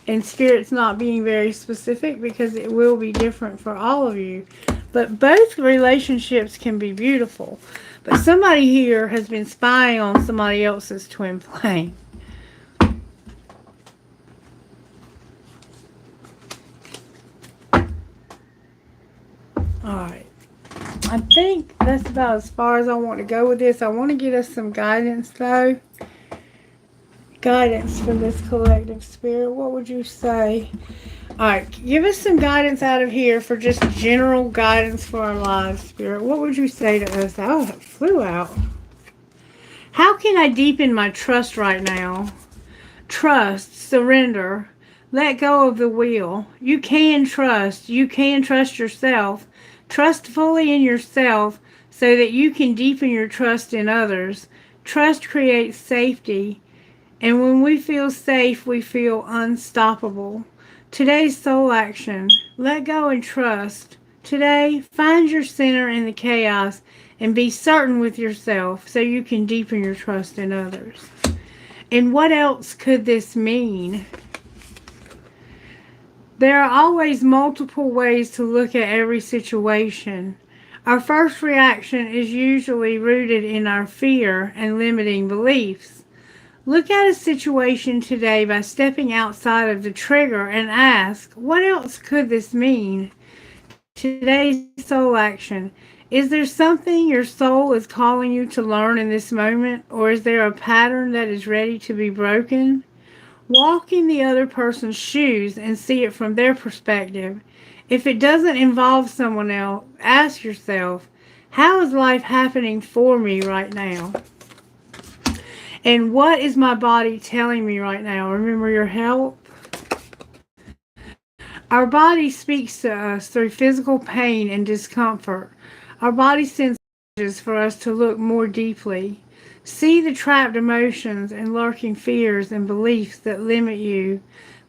A: And Spirit's not being very specific because it will be different for all of you. But both relationships can be beautiful. But somebody here has been spying on somebody else's twin flame. Alright. I think that's about as far as I want to go with this. I want to get us some guidance though. Guidance for this collective spirit. What would you say? Alright, give us some guidance out of here for just general guidance for our lives, Spirit. What would you say to us? Oh, it flew out. How can I deepen my trust right now? Trust, surrender, let go of the wheel. You can trust. You can trust yourself. Trust fully in yourself so that you can deepen your trust in others. Trust creates safety. And when we feel safe, we feel unstoppable. Today's soul action. Let go and trust. Today, find your center in the chaos and be certain with yourself so you can deepen your trust in others. And what else could this mean? There are always multiple ways to look at every situation. Our first reaction is usually rooted in our fear and limiting beliefs. Look at a situation today by stepping outside of the trigger and ask, what else could this mean? Today's soul action. Is there something your soul is calling you to learn in this moment? Or is there a pattern that is ready to be broken? Walk in the other person's shoes and see it from their perspective. If it doesn't involve someone else, ask yourself, how is life happening for me right now? And what is my body telling me right now? Remember your health. Our body speaks to us through physical pain and discomfort. Our body sends messages for us to look more deeply. See the trapped emotions and lurking fears and beliefs that limit you.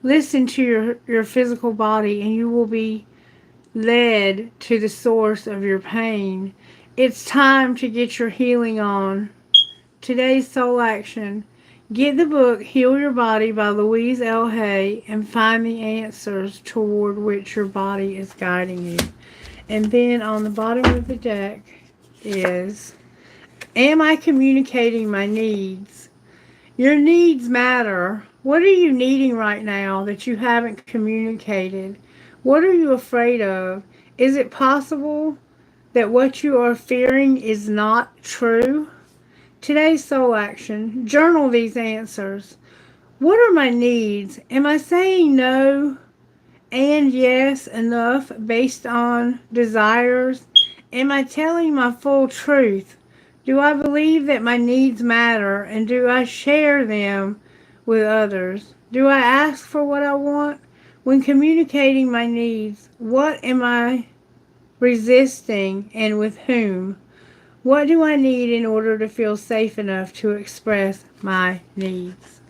A: Listen to your physical body and you will be led to the source of your pain. It's time to get your healing on. Today's soul action. Get the book Heal Your Body by Louise L. Hay and find the answers toward which your body is guiding you. And then on the bottom of the deck is, am I communicating my needs? Your needs matter. What are you needing right now that you haven't communicated? What are you afraid of? Is it possible that what you are fearing is not true? Today's soul action. Journal these answers. What are my needs? Am I saying no and yes enough based on desires? Am I telling my full truth? Do I believe that my needs matter and do I share them with others? Do I ask for what I want? When communicating my needs, what am I resisting and with whom? What do I need in order to feel safe enough to express my needs?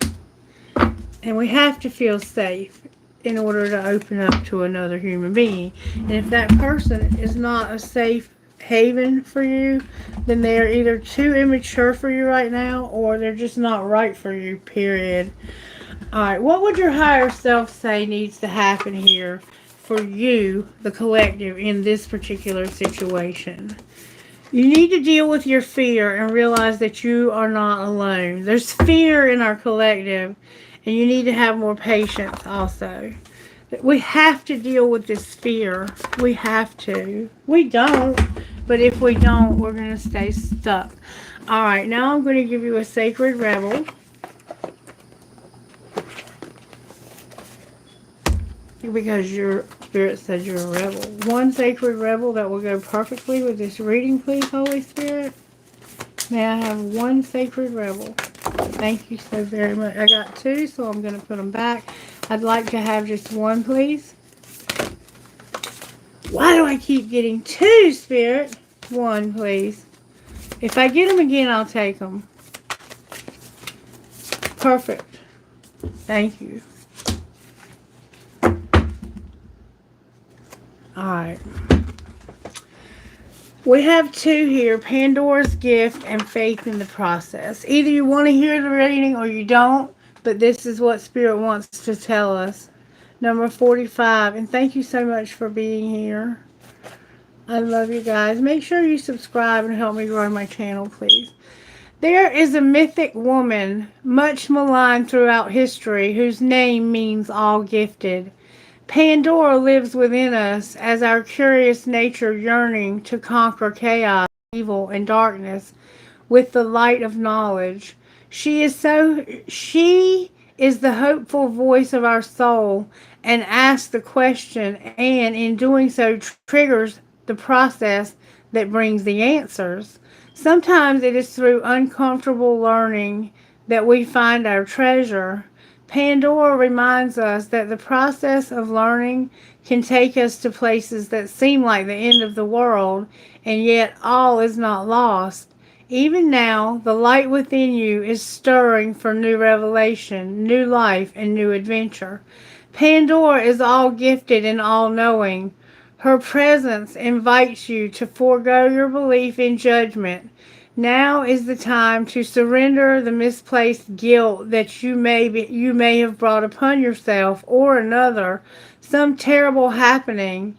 A: And we have to feel safe in order to open up to another human being. And if that person is not a safe haven for you, then they're either too immature for you right now or they're just not right for you, period. All right, what would your higher self say needs to happen here for you, the collective, in this particular situation? You need to deal with your fear and realize that you are not alone. There's fear in our collective, and you need to have more patience also. We have to deal with this fear. We have to. We don't, but if we don't, we're going to stay stuck. All right, now I'm going to give you a sacred rebel because your spirit said you're a rebel. One sacred rebel that will go perfectly with this reading, please, Holy Spirit. May I have one sacred rebel? Thank you so very much. I got two, so I'm going to put them back. I'd like to have just one, please. Why do I keep getting two, Spirit? One, please. If I get them again, I'll take them. Perfect. Thank you. Alright. We have two here, Pandora's Gift and Faith in the Process. Either you want to hear the reading or you don't, but this is what Spirit wants to tell us. Number 45, and thank you so much for being here. I love you guys. Make sure you subscribe and help me grow my channel, please. There is a mythic woman, much maligned throughout history, whose name means all gifted. Pandora lives within us as our curious nature yearning to conquer chaos, evil, and darkness with the light of knowledge. She is the hopeful voice of our soul and asks the question, and in doing so triggers the process that brings the answers. Sometimes it is through uncomfortable learning that we find our treasure. Pandora reminds us that the process of learning can take us to places that seem like the end of the world, and yet all is not lost. Even now, the light within you is stirring for new revelation, new life, and new adventure. Pandora is all gifted and all knowing. Her presence invites you to forego your belief in judgment. Now is the time to surrender the misplaced guilt that you may have brought upon yourself or another, some terrible happening.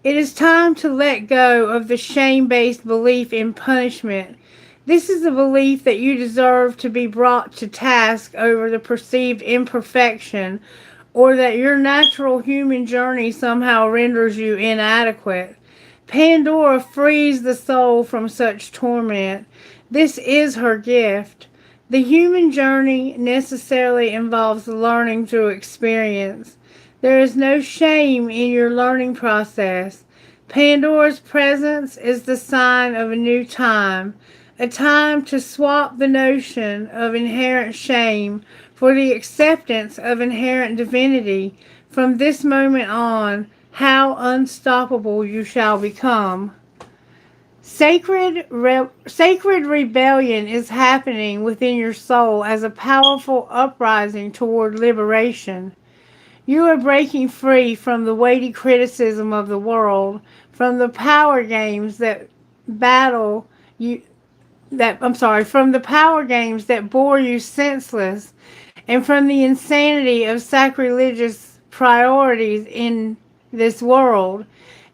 A: It is time to let go of the shame-based belief in punishment. This is the belief that you deserve to be brought to task over the perceived imperfection, or that your natural human journey somehow renders you inadequate. Pandora frees the soul from such torment. This is her gift. The human journey necessarily involves learning through experience. There is no shame in your learning process. Pandora's presence is the sign of a new time, a time to swap the notion of inherent shame for the acceptance of inherent divinity. From this moment on, how unstoppable you shall become. Sacred rebellion is happening within your soul as a powerful uprising toward liberation. You are breaking free from the weighty criticism of the world, from the power games that battle you from the power games that bore you senseless, and from the insanity of sacrilegious priorities in this world.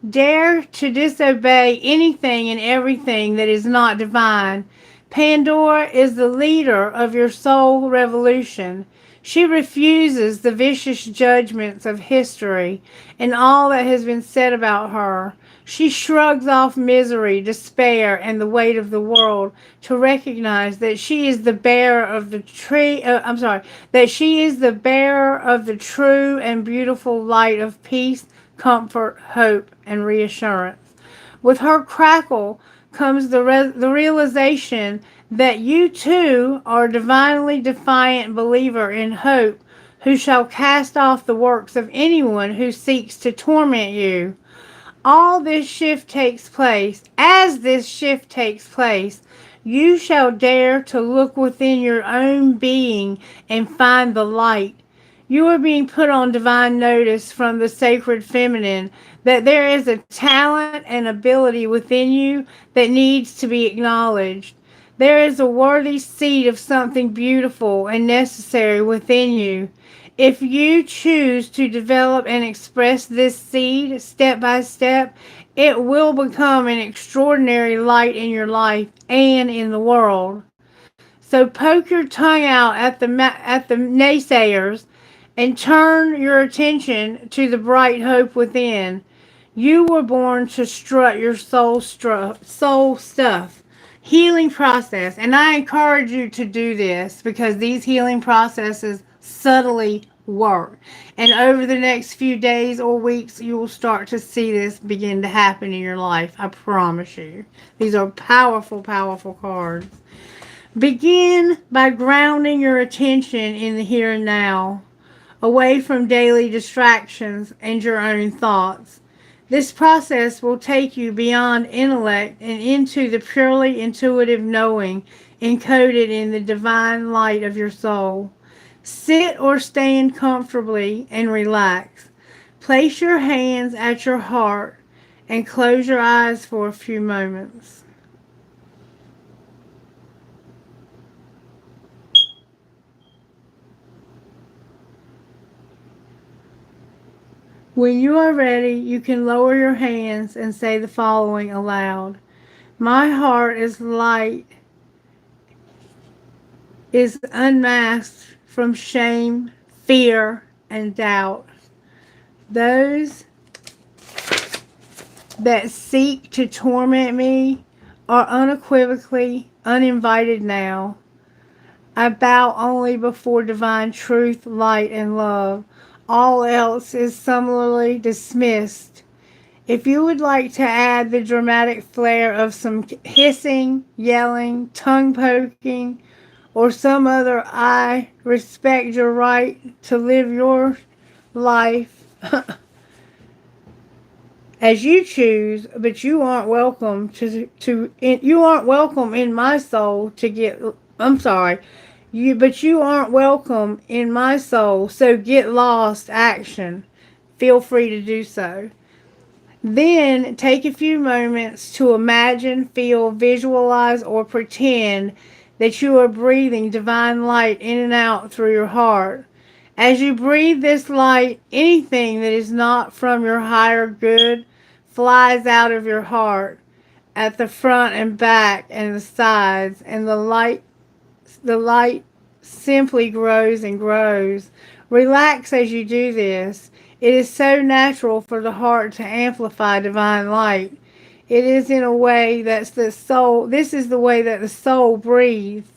A: Dare to disobey anything and everything that is not divine. Pandora is the leader of your soul revolution. She refuses the vicious judgments of history and all that has been said about her. She shrugs off misery, despair, and the weight of the world to recognize that she is the bearer of the that she is the bearer of the true and beautiful light of peace, comfort, hope, and reassurance. With her crackle comes the realization that you too are a divinely defiant believer in hope, who shall cast off the works of anyone who seeks to torment you. All this shift takes place. As this shift takes place, you shall dare to look within your own being and find the light. You are being put on divine notice from the sacred feminine that there is a talent and ability within you that needs to be acknowledged. There is a worthy seed of something beautiful and necessary within you. If you choose to develop and express this seed step by step, it will become an extraordinary light in your life and in the world. So poke your tongue out at the naysayers and turn your attention to the bright hope within. You were born to strut your soul stuff. Healing process. And I encourage you to do this because these healing processes subtly work. And over the next few days or weeks, you will start to see this begin to happen in your life. I promise you. These are powerful, powerful cards. Begin by grounding your attention in the here and now, away from daily distractions and your own thoughts. This process will take you beyond intellect and into the purely intuitive knowing encoded in the divine light of your soul. Sit or stand comfortably and relax. Place your hands at your heart and close your eyes for a few moments. When you are ready, you can lower your hands and say the following aloud. My heart is light, is unmasked from shame, fear, and doubt. Those that seek to torment me are unequivocally uninvited now. I bow only before divine truth, light, and love. All else is summarily dismissed. If you would like to add the dramatic flair of some hissing, yelling, tongue poking, or some other I respect your right to live your life as you choose, but you aren't welcome you aren't welcome in my soul to get I'm sorry. You aren't welcome in my soul, so get lost action. Feel free to do so. Then take a few moments to imagine, feel, visualize, or pretend that you are breathing divine light in and out through your heart. As you breathe this light, anything that is not from your higher good flies out of your heart at the front and back and the sides, and the light simply grows and grows. Relax as you do this. It is so natural for the heart to amplify divine light. It is in a way that's the soul. This is the way that the soul breathes.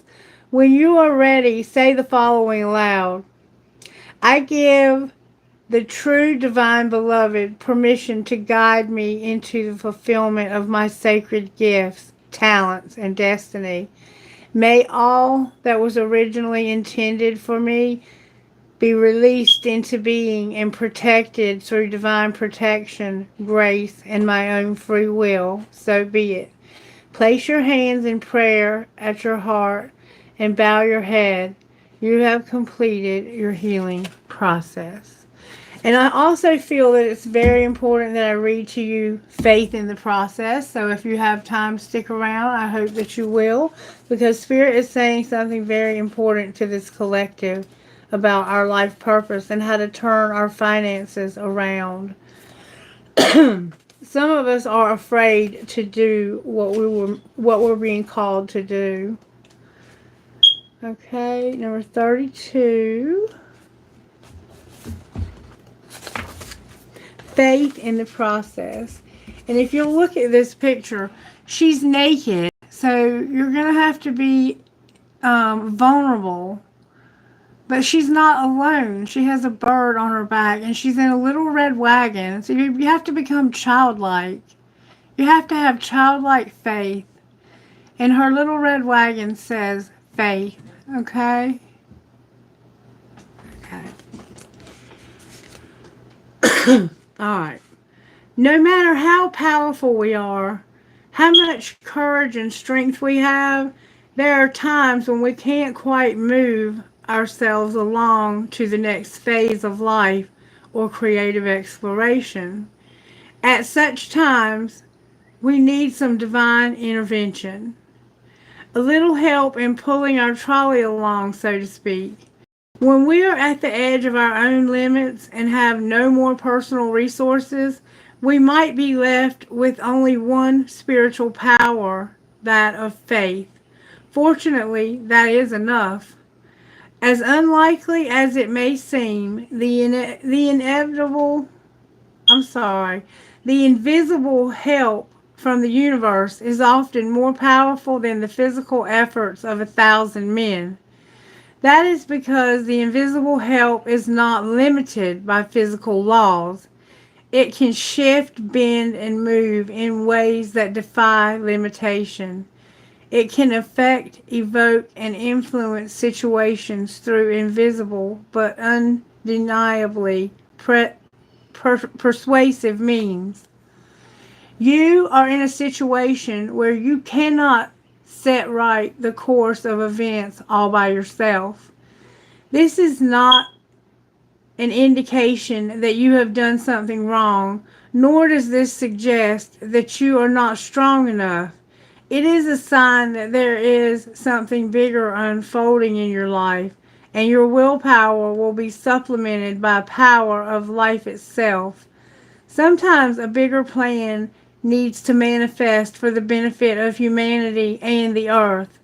A: When you are ready, say the following aloud. I give the true divine beloved permission to guide me into the fulfillment of my sacred gifts, talents, and destiny. May all that was originally intended for me be released into being and protected through divine protection, grace, and my own free will. So be it. Place your hands in prayer at your heart and bow your head. You have completed your healing process. And I also feel that it's very important that I read to you Faith in the Process. So if you have time to stick around, I hope that you will, because Spirit is saying something very important to this collective about our life purpose and how to turn our finances around. Some of us are afraid to do what we're being called to do. Okay, number 32. Faith in the process. And if you look at this picture, she's naked, so you're going to have to be vulnerable. But she's not alone. She has a bird on her back, and she's in a little red wagon. So you have to become childlike. You have to have childlike faith. And her little red wagon says faith. Okay? Okay. Alright. No matter how powerful we are, how much courage and strength we have, there are times when we can't quite move ourselves along to the next phase of life or creative exploration. At such times, we need some divine intervention. a little help in pulling our trolley along, so to speak. When we are at the edge of our own limits and have no more personal resources, we might be left with only one spiritual power, that of faith. Fortunately, that is enough. As unlikely as it may seem, the invisible help from the universe is often more powerful than the physical efforts of 1,000 men. That is because the invisible help is not limited by physical laws. It can shift, bend, and move in ways that defy limitation. It can affect, evoke, and influence situations through invisible but undeniably persuasive means. You are in a situation where you cannot set right the course of events all by yourself. This is not an indication that you have done something wrong, nor does this suggest that you are not strong enough. It is a sign that there is something bigger unfolding in your life, and your willpower will be supplemented by power of life itself. Sometimes a bigger plan needs to manifest for the benefit of humanity and the earth.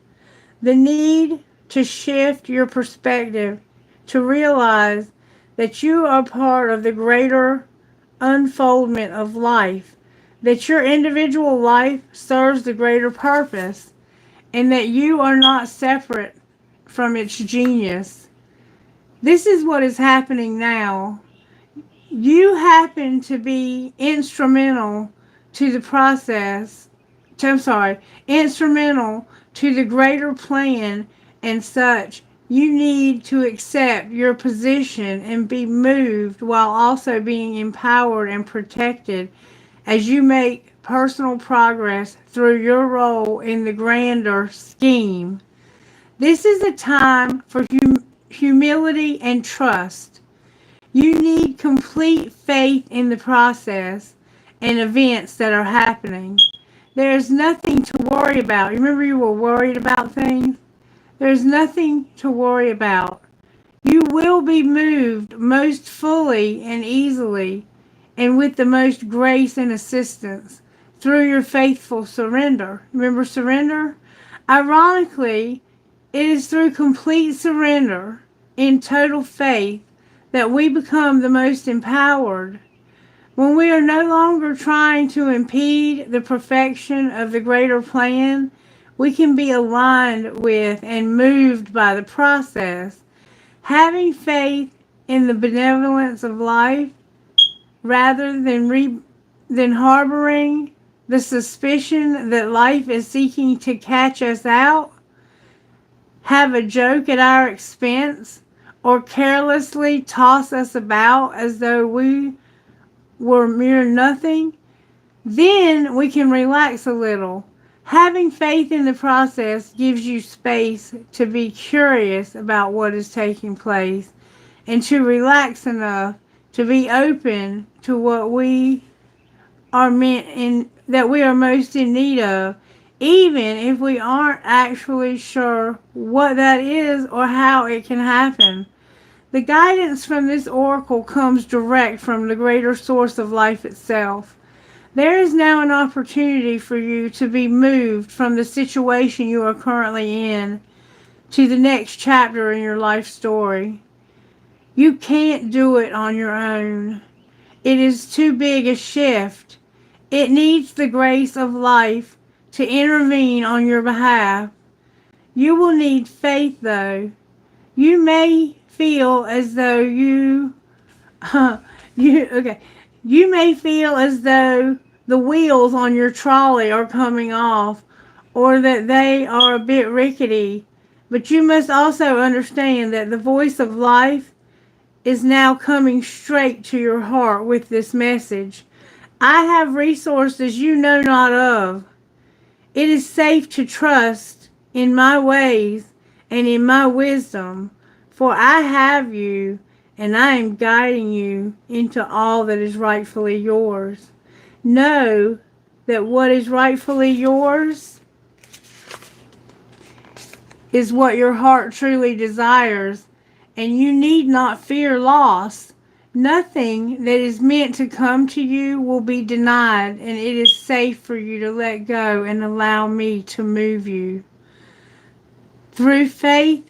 A: The need to shift your perspective to realize that you are part of the greater unfoldment of life, that your individual life serves the greater purpose, and that you are not separate from its genius. This is what is happening now. You happen to be instrumental to the process, instrumental to the greater plan, and such. You need to accept your position and be moved while also being empowered and protected as you make personal progress through your role in the grander scheme. This is a time for humility and trust. You need complete faith in the process and events that are happening. There is nothing to worry about. Remember, you were worried about things? There's nothing to worry about. You will be moved most fully and easily, and with the most grace and assistance, through your faithful surrender. Remember surrender? Ironically, it is through complete surrender in total faith that we become the most empowered. When we are no longer trying to impede the perfection of the greater plan, we can be aligned with and moved by the process. Having faith in the benevolence of life rather than harboring the suspicion that life is seeking to catch us out, have a joke at our expense, or carelessly toss us about as though we were mere nothing, then we can relax a little. Having faith in the process gives you space to be curious about what is taking place and to relax enough to be open to what we are that we are most in need of, even if we aren't actually sure what that is or how it can happen. The guidance from this oracle comes direct from the greater source of life itself. There is now an opportunity for you to be moved from the situation you are currently in to the next chapter in your life story. You can't do it on your own. It is too big a shift. It needs the grace of life to intervene on your behalf. You will need faith, though. You may feel as though you may feel as though the wheels on your trolley are coming off or that they are a bit rickety, but you must also understand that the voice of life is now coming straight to your heart with this message. I have resources you know not of. It is safe to trust in my ways and in my wisdom, for I have you and I am guiding you into all that is rightfully yours. Know that what is rightfully yours is what your heart truly desires, and you need not fear loss. Nothing that is meant to come to you will be denied, and it is safe for you to let go and allow me to move you. Through faith,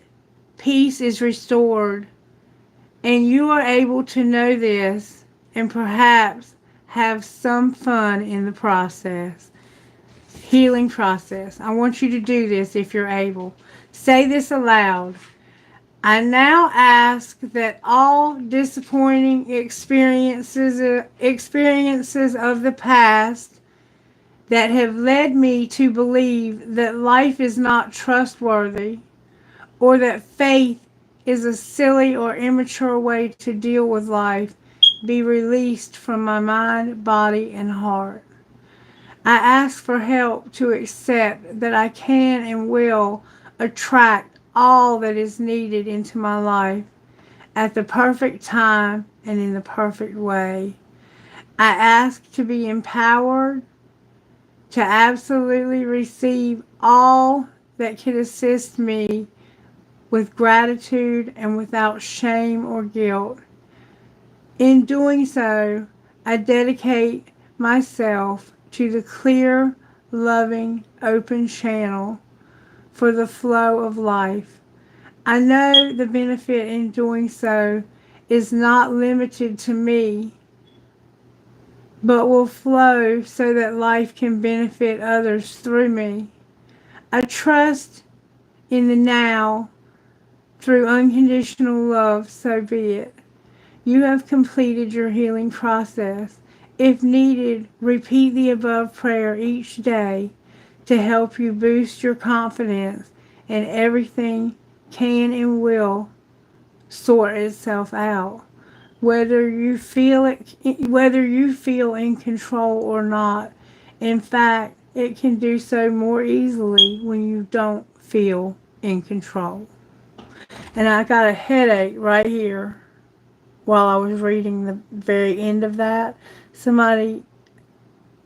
A: peace is restored, and you are able to know this and perhaps have some fun in the process. Healing process. I want you to do this if you're able. Say this aloud. I now ask that all disappointing experiences of the past that have led me to believe that life is not trustworthy or that faith is a silly or immature way to deal with life be released from my mind, body, and heart. I ask for help to accept that I can and will attract all that is needed into my life at the perfect time and in the perfect way. I ask to be empowered to absolutely receive all that can assist me with gratitude and without shame or guilt. In doing so, I dedicate myself to the clear, loving, open channel for the flow of life. I know the benefit in doing so is not limited to me, but will flow so that life can benefit others through me. I trust in the now through unconditional love, so be it. You have completed your healing process. If needed, repeat the above prayer each day to help you boost your confidence, and everything can and will sort itself out. Whether you feel in control or not. In fact, it can do so more easily when you don't feel in control. And I got a headache right here while I was reading the very end of that. Somebody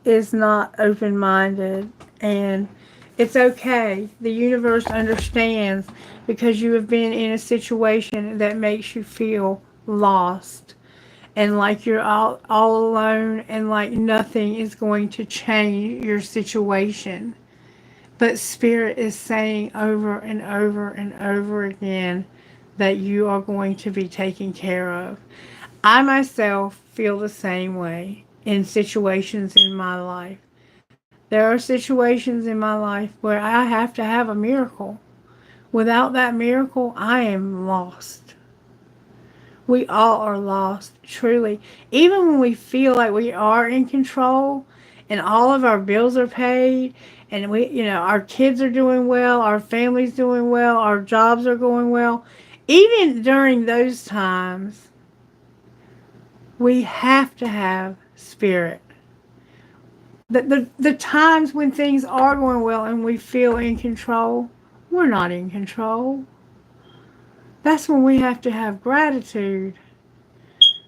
A: is not open-minded, and it's okay. The universe understands because you have been in a situation that makes you feel lost and like you're all alone and like nothing is going to change your situation. But Spirit is saying over and over and over again that you are going to be taken care of. I myself feel the same way in situations in my life. There are situations in my life where I have to have a miracle. Without that miracle, I am lost. We all are lost, truly. Even when we feel like we are in control and all of our bills are paid and our kids are doing well, our family's doing well, our jobs are going well, even during those times, we have to have Spirit. The times when things are going well and we feel in control, we're not in control. That's when we have to have gratitude,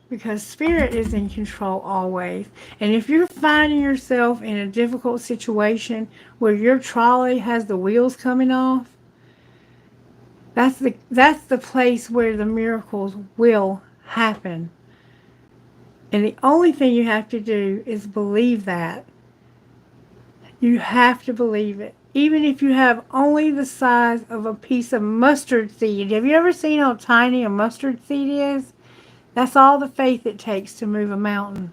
A: because Spirit is in control always. And if you're finding yourself in a difficult situation where your trolley has the wheels coming off, that's the place where the miracles will happen. And the only thing you have to do is believe that. You have to believe it. Even if you have only the size of a piece of mustard seed. Have you ever seen how tiny a mustard seed is? That's all the faith it takes to move a mountain.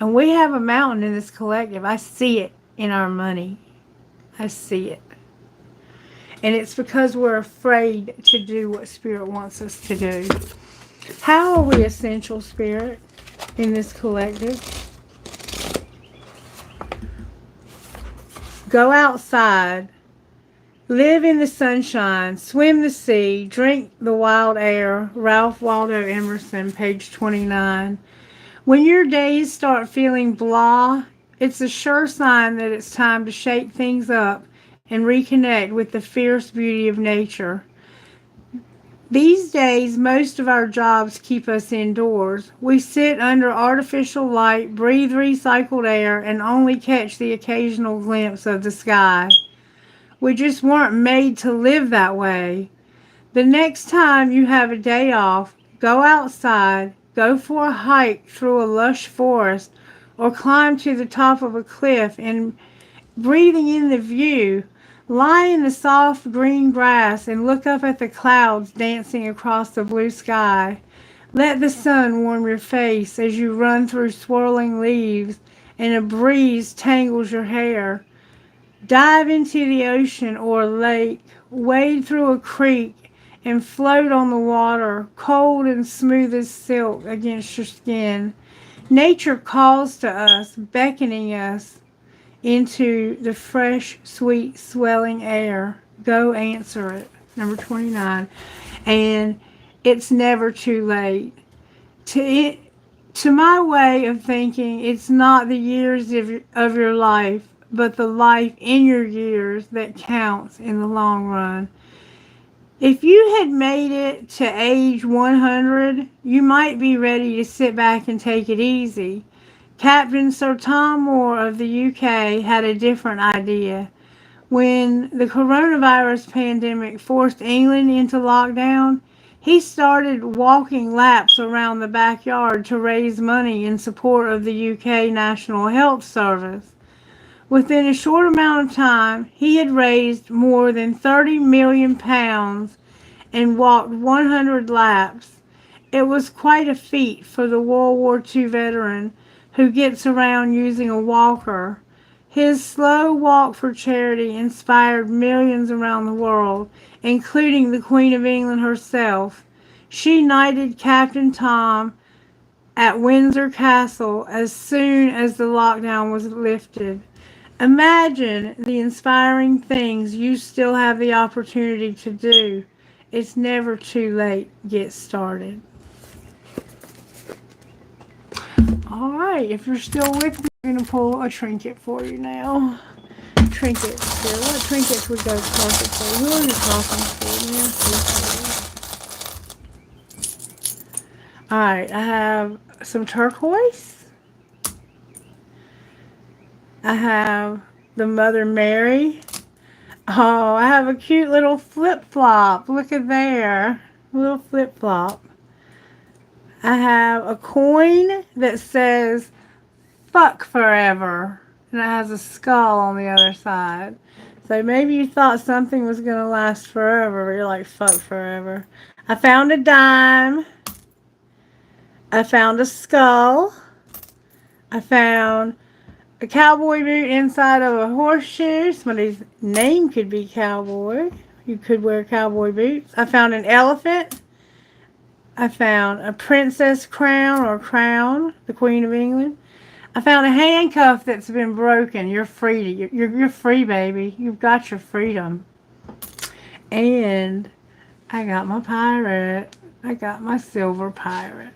A: And we have a mountain in this collective. I see it in our money. I see it. And it's because we're afraid to do what Spirit wants us to do. How are we essential, Spirit, in this collective? Go outside, live in the sunshine, swim the sea, drink the wild air. Ralph Waldo Emerson, page 29. When your days start feeling blah, it's a sure sign that it's time to shake things up and reconnect with the fierce beauty of nature. These days, most of our jobs keep us indoors. We sit under artificial light, breathe recycled air, and only catch the occasional glimpse of the sky. We just weren't made to live that way. The next time you have a day off, go outside, go for a hike through a lush forest, or climb to the top of a cliff and breathing in the view. Lie in the soft green grass and look up at the clouds dancing across the blue sky. Let the sun warm your face as you run through swirling leaves and a breeze tangles your hair. Dive into the ocean or lake, wade through a creek, and float on the water, cold and smooth as silk against your skin. Nature calls to us, beckoning us into the fresh, sweet, swelling air. Go answer it. Number 29. And it's never too late. To, to my way of thinking, it's not the years of your life, but the life in your years that counts in the long run. If you had made it to age 100, you might be ready to sit back and take it easy. Captain Sir Tom Moore of the UK had a different idea. When the coronavirus pandemic forced England into lockdown, he started walking laps around the backyard to raise money in support of the UK National Health Service. Within a short amount of time, he had raised more than £30 million and walked 100 laps. It was quite a feat for the World War II veteran who gets around using a walker. His slow walk for charity inspired millions around the world, including the Queen of England herself. She knighted Captain Tom at Windsor Castle as soon as the lockdown was lifted. Imagine the inspiring things you still have the opportunity to do. It's never too late. Get started. All right, if you're still with me, I'm going to pull a trinket for you now. Trinkets here. What trinkets would go perfect for you? Who are you talking to? All right, I have some turquoise. I have the Mother Mary. Oh, I have a cute little flip-flop. Look at there. A little flip-flop. I have a coin that says fuck forever. And it has a skull on the other side. So maybe you thought something was going to last forever, but you're like, fuck forever. I found a dime. I found a skull. I found a cowboy boot inside of a horseshoe. Somebody's name could be Cowboy. You could wear cowboy boots. I found an elephant. I found a princess crown or crown, the Queen of England. I found a handcuff that's been broken. You're free. You're free, baby. You've got your freedom. And I got my pirate. I got my silver pirate.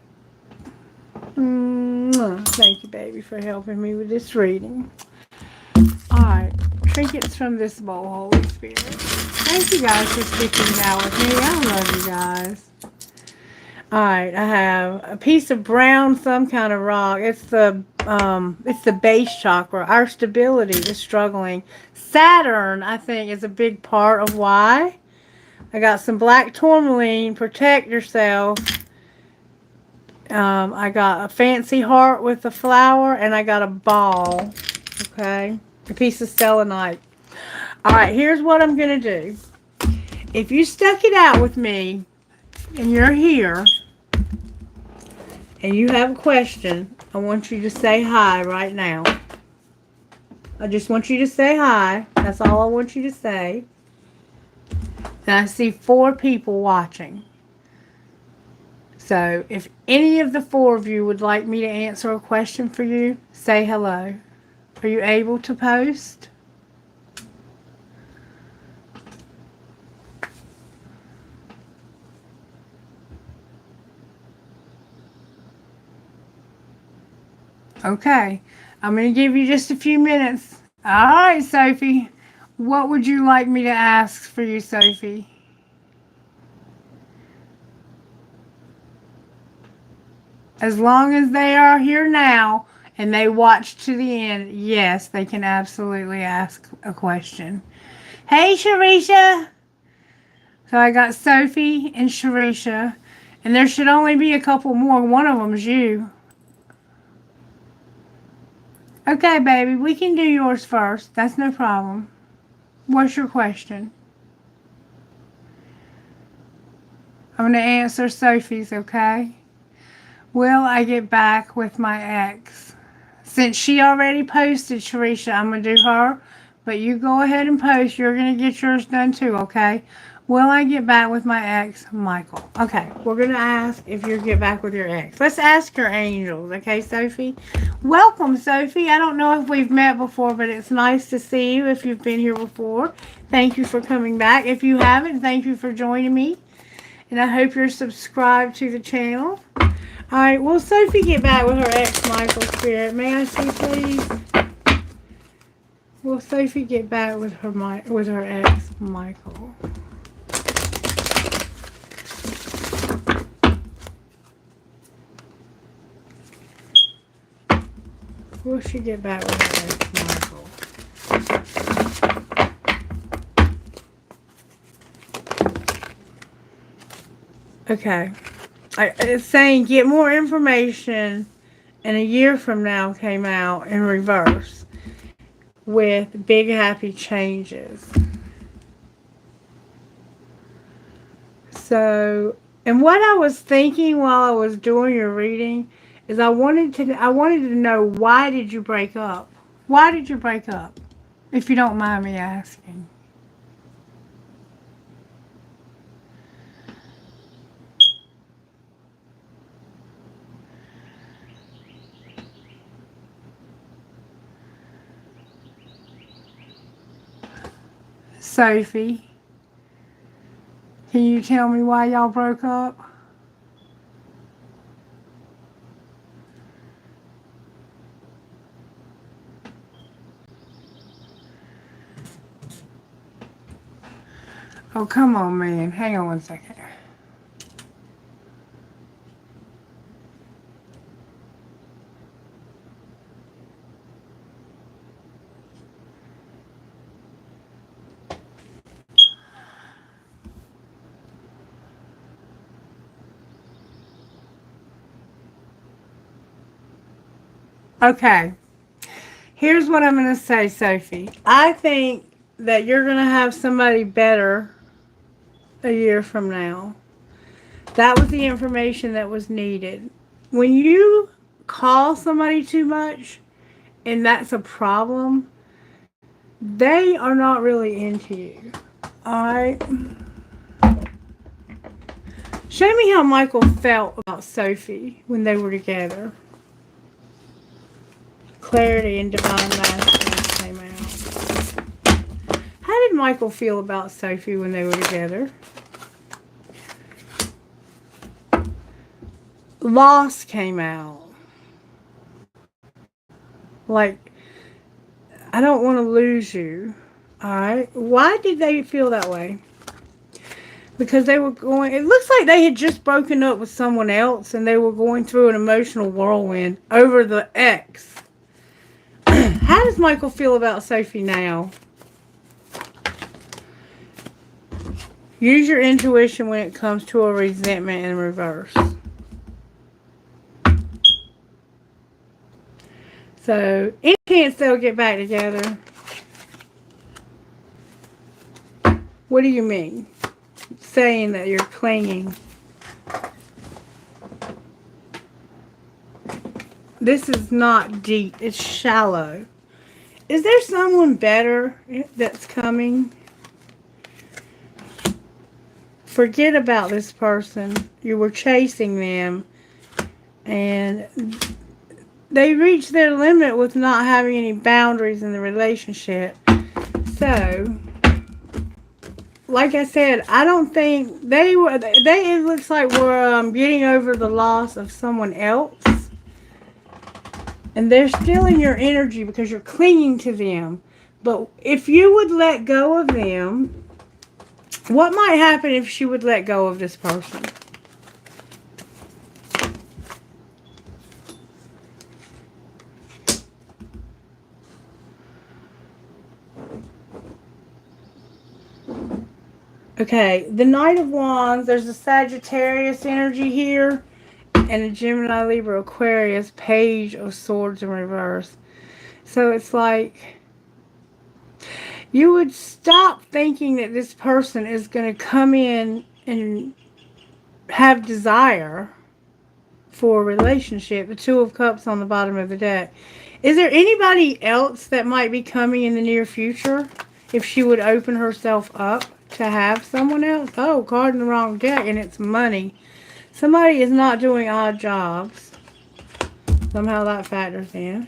A: Thank you, baby, for helping me with this reading. Alright, trinkets from this bowl, Holy Spirit. Thank you guys for sticking out with me. I love you guys. Alright, I have a piece of brown, some kind of rock. It's the base chakra. Our stability is struggling. Saturn, I think, is a big part of why. I got some black tourmaline. Protect yourself. I got a fancy heart with a flower, and I got a ball. Okay, a piece of selenite. Alright, here's what I'm going to do. If you stuck it out with me, and you're here, and you have a question, I want you to say hi right now. I just want you to say hi. That's all I want you to say. And I see 4 people watching. So, if any of the 4 of you would like me to answer a question for you, say hello. Are you able to post? Okay, I'm going to give you just a few minutes. All right, Sophie. What would you like me to ask for you, Sophie? As long as they are here now and they watch to the end, yes, they can absolutely ask a question. Hey, Sharisha. So I got Sophie and Sharisha. And there should only be a couple more. One of them's you. Okay, baby. We can do yours first. That's no problem. What's your question? I'm going to answer Sophie's, okay? Will I get back with my ex? Since she already posted, Sharisha, I'm going to do her. But you go ahead and post. You're going to get yours done too, okay? Will I get back with my ex, Michael? Okay, we're going to ask if you get back with your ex. Let's ask your angels, okay, Sophie? Welcome, Sophie. I don't know if we've met before, but it's nice to see you if you've been here before. Thank you for coming back. If you haven't, thank you for joining me. And I hope you're subscribed to the channel. Alright, will Sophie get back with her ex, Michael Spirit? May I see, please? Will Sophie get back with her ex, Michael? Will she get back with her ex, Michael? Okay. It's saying get more information, and a year from now came out in reverse with big happy changes. So, and what I was thinking while I was doing your reading is I wanted to know, why did you break up? Why did you break up? If you don't mind me asking. Sophie, can you tell me why y'all broke up? Oh, come on, man. Hang on one second. Okay. Here's what I'm going to say, Sophie. I think that you're going to have somebody better a year from now. That was the information that was needed. When you call somebody too much, and that's a problem, they are not really into you. Alright? Show me how Michael felt about Sophie when they were together. Clarity and Divine Masculine came out. How did Michael feel about Sophie when they were together? Loss came out. Like, I don't want to lose you. Alright? Why did they feel that way? Because they were going, it looks like they had just broken up with someone else and they were going through an emotional whirlwind over the ex. How does Michael feel about Sophie now? Use your intuition when it comes to a resentment in reverse. So, any chance they'll get back together? What do you mean? Saying that you're clinging. This is not deep. It's shallow. Is there someone better that's coming? Forget about this person. You were chasing them. And they reached their limit with not having any boundaries in the relationship. So, like I said, I don't think it looks like we're getting over the loss of someone else. And they're still in your energy because you're clinging to them. But if you would let go of them, what might happen if she would let go of this person? Okay, the Knight of Wands, there's a Sagittarius energy here, and a Gemini, Libra, Aquarius, Page of Swords in reverse. So it's like you would stop thinking that this person is going to come in and have desire for a relationship. The Two of Cups on the bottom of the deck. Is there anybody else that might be coming in the near future if she would open herself up to have someone else? Oh, card in the wrong deck, and it's money. Somebody is not doing odd jobs. Somehow that factors in.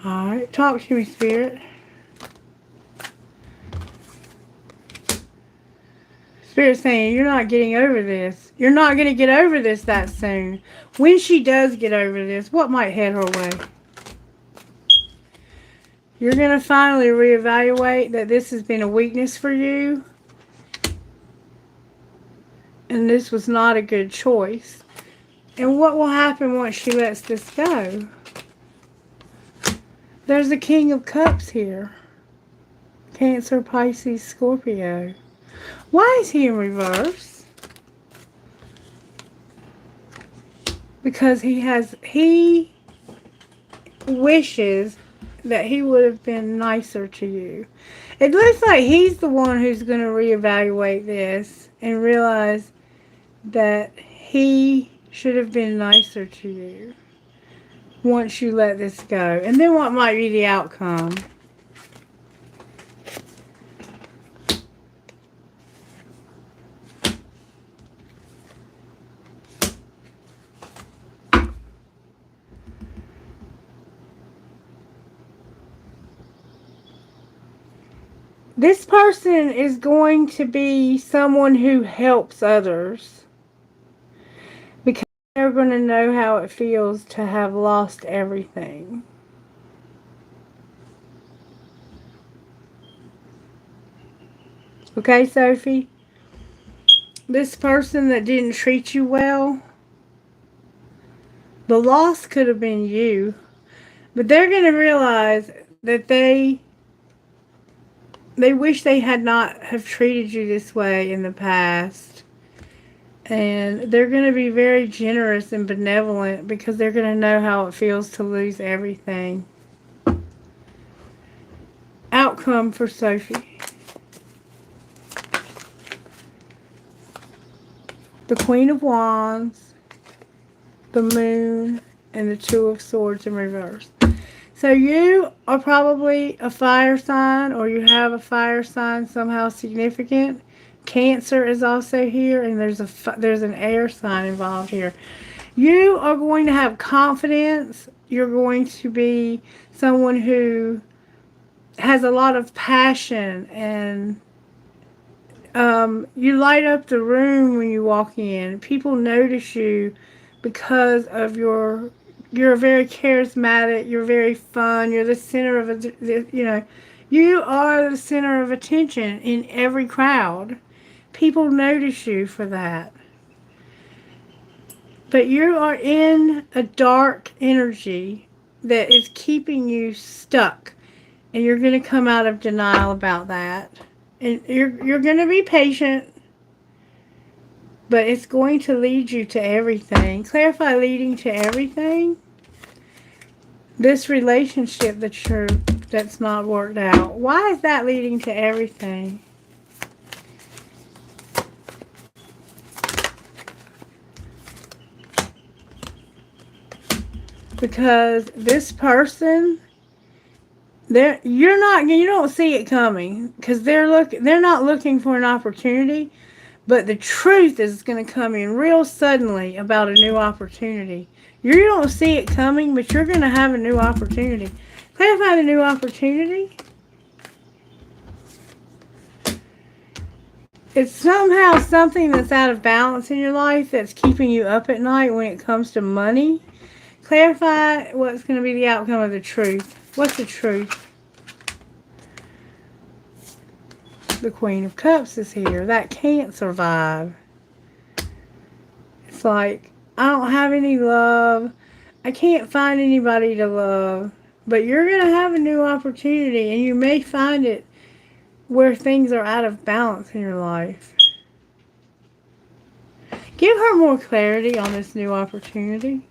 A: Alright, talk to me, Spirit. Spirit's saying you're not getting over this. You're not going to get over this that soon. When she does get over this, what might head her way? You're going to finally reevaluate that this has been a weakness for you. And this was not a good choice. And what will happen once she lets this go? There's the King of Cups here. Cancer, Pisces, Scorpio. Why is he in reverse? Because he wishes that he would have been nicer to you. It looks like he's the one who's going to reevaluate this and realize that he should have been nicer to you once you let this go. And then what might be the outcome? This person is going to be someone who helps others because they're going to know how it feels to have lost everything. Okay, Sophie? This person that didn't treat you well, the loss could have been you, but they're going to realize that they wish they had not have treated you this way in the past. And they're going to be very generous and benevolent because they're going to know how it feels to lose everything. Outcome for Sophie. The Queen of Wands, the Moon, and the Two of Swords in reverse. So you are probably a fire sign, or you have a fire sign somehow significant. Cancer is also here, and there's an air sign involved here. You are going to have confidence. You're going to be someone who has a lot of passion, and you light up the room when you walk in. People notice you because of you're very charismatic, you're very fun, you're the center of you are the center of attention in every crowd. People notice you for that. But you are in a dark energy that is keeping you stuck. And you're going to come out of denial about that. And you're going to be patient. But it's going to lead you to everything. Clarify leading to everything. This relationship that's not worked out. Why is that leading to everything? Because this person, you don't see it coming because they're not looking for an opportunity, but the truth is going to come in real suddenly about a new opportunity. You don't see it coming, but you're going to have a new opportunity. Clarify the new opportunity. It's somehow something that's out of balance in your life that's keeping you up at night when it comes to money. Clarify what's going to be the outcome of the truth. What's the truth? The Queen of Cups is here. That can't survive. It's like, I don't have any love. I can't find anybody to love. But you're going to have a new opportunity, and you may find it where things are out of balance in your life. Give her more clarity on this new opportunity.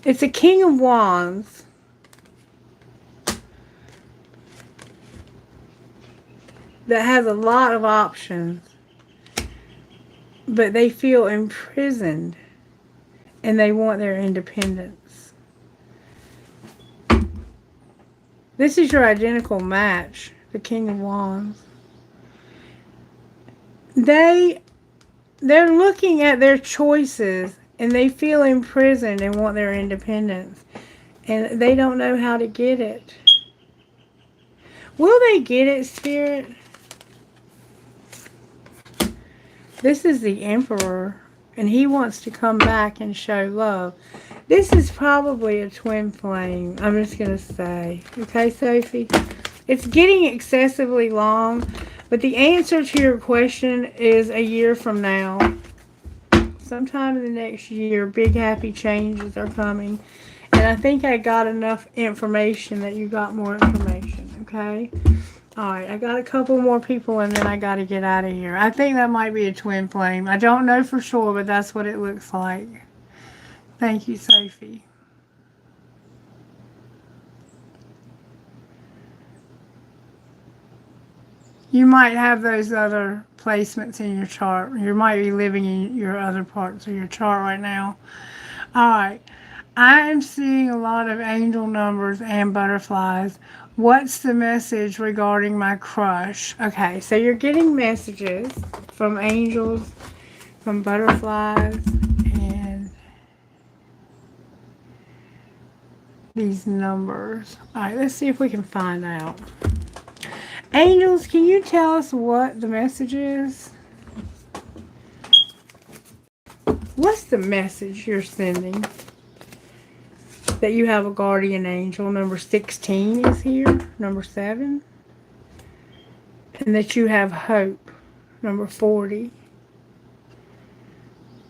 A: It's a King of Wands. That has a lot of options. But they feel imprisoned. And they want their independence. This is your identical match. The King of Wands. They're looking at their choices. And they feel imprisoned and want their independence. And they don't know how to get it. Will they get it, Spirit? This is the Emperor. And he wants to come back and show love. This is probably a twin flame. I'm just going to say. Okay, Sophie? It's getting excessively long. But the answer to your question is a year from now. Sometime in the next year, big happy changes are coming. And I think I got enough information that you got more information, okay? Alright, I got a couple more people and then I got to get out of here. I think that might be a twin flame. I don't know for sure, but that's what it looks like. Thank you, Sophie. You might have those other placements in your chart. You might be living in your other parts of your chart right now. Alright. I am seeing a lot of angel numbers and butterflies. What's the message regarding my crush? Okay, so you're getting messages from angels, from butterflies, and these numbers. Alright, let's see if we can find out. Angels, can you tell us what the message is? What's the message you're sending? That you have a guardian angel. Number 16 is here. Number 7. And that you have hope. Number 40.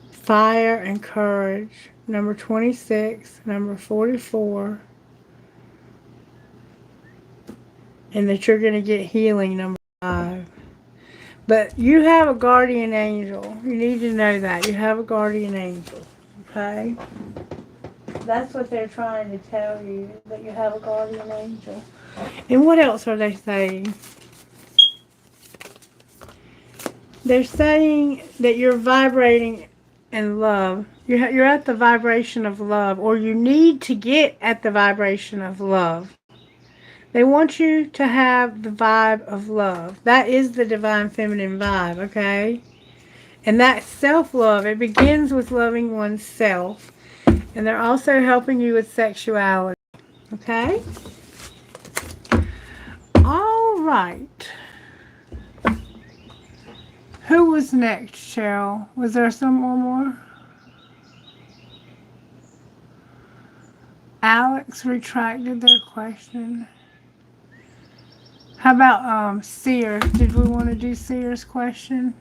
A: Fire and courage. Number 26. Number 44. And that you're going to get healing, number 5. But you have a guardian angel. You need to know that. You have a guardian angel. Okay? That's what they're trying to tell you. That you have a guardian angel. And what else are they saying? They're saying that you're vibrating in love. You're at the vibration of love. Or you need to get at the vibration of love. They want you to have the vibe of love. That is the divine feminine vibe, okay? And that's self-love. It begins with loving oneself. And they're also helping you with sexuality, okay? All right. Who was next, Cheryl? Was there someone more? Alex retracted their question. How about Seer? Did we want to do Seer's question?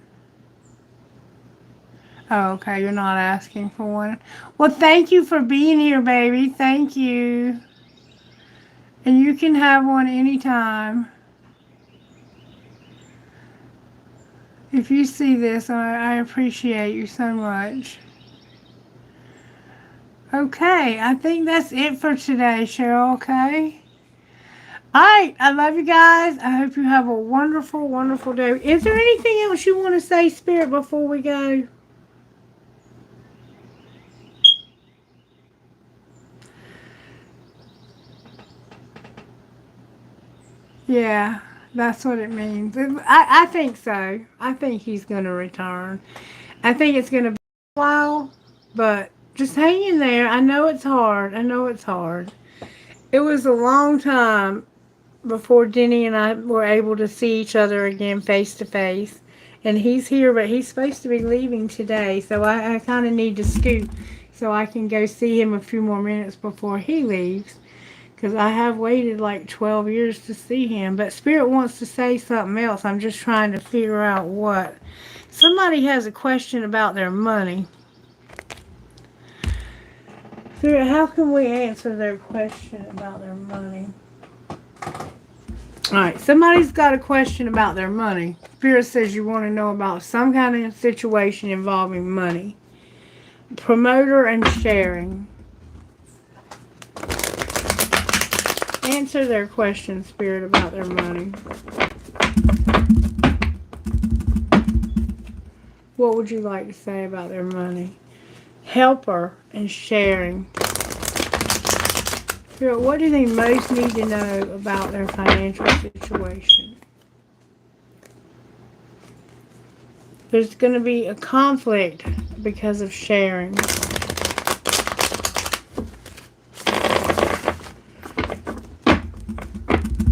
A: Oh, okay. You're not asking for one. Well, thank you for being here, baby. Thank you. And you can have one anytime. If you see this, I appreciate you so much. Okay. I think that's it for today, Cheryl, okay? Alright, I love you guys. I hope you have a wonderful, wonderful day. Is there anything else you want to say, Spirit, before we go? Yeah, that's what it means. I think so. I think he's going to return. I think it's going to be a while, but just hang in there. I know it's hard. I know it's hard. It was a long time before Denny and I were able to see each other again face to face. And he's here, but he's supposed to be leaving today. So I kind of need to scoot so I can go see him a few more minutes before he leaves. Because I have waited like 12 years to see him. But Spirit wants to say something else. I'm just trying to figure out what. Somebody has a question about their money. Spirit, how can we answer their question about their money? Alright, somebody's got a question about their money. Spirit says you want to know about some kind of situation involving money. Promoter and sharing. Answer their question, Spirit, about their money. What would you like to say about their money? Helper and sharing. Spirit, what do they most need to know about their financial situation? There's going to be a conflict because of sharing.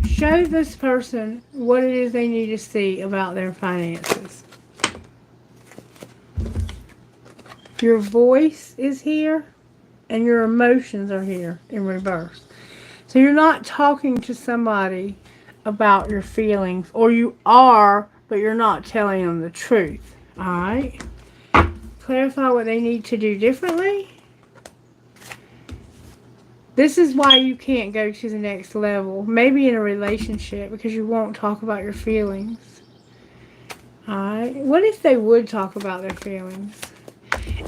A: Show this person what it is they need to see about their finances. Your voice is here and your emotions are here in reverse. So you're not talking to somebody about your feelings, or you are, but you're not telling them the truth. Alright? Clarify what they need to do differently. This is why you can't go to the next level, maybe in a relationship, because you won't talk about your feelings. Alright? What if they would talk about their feelings?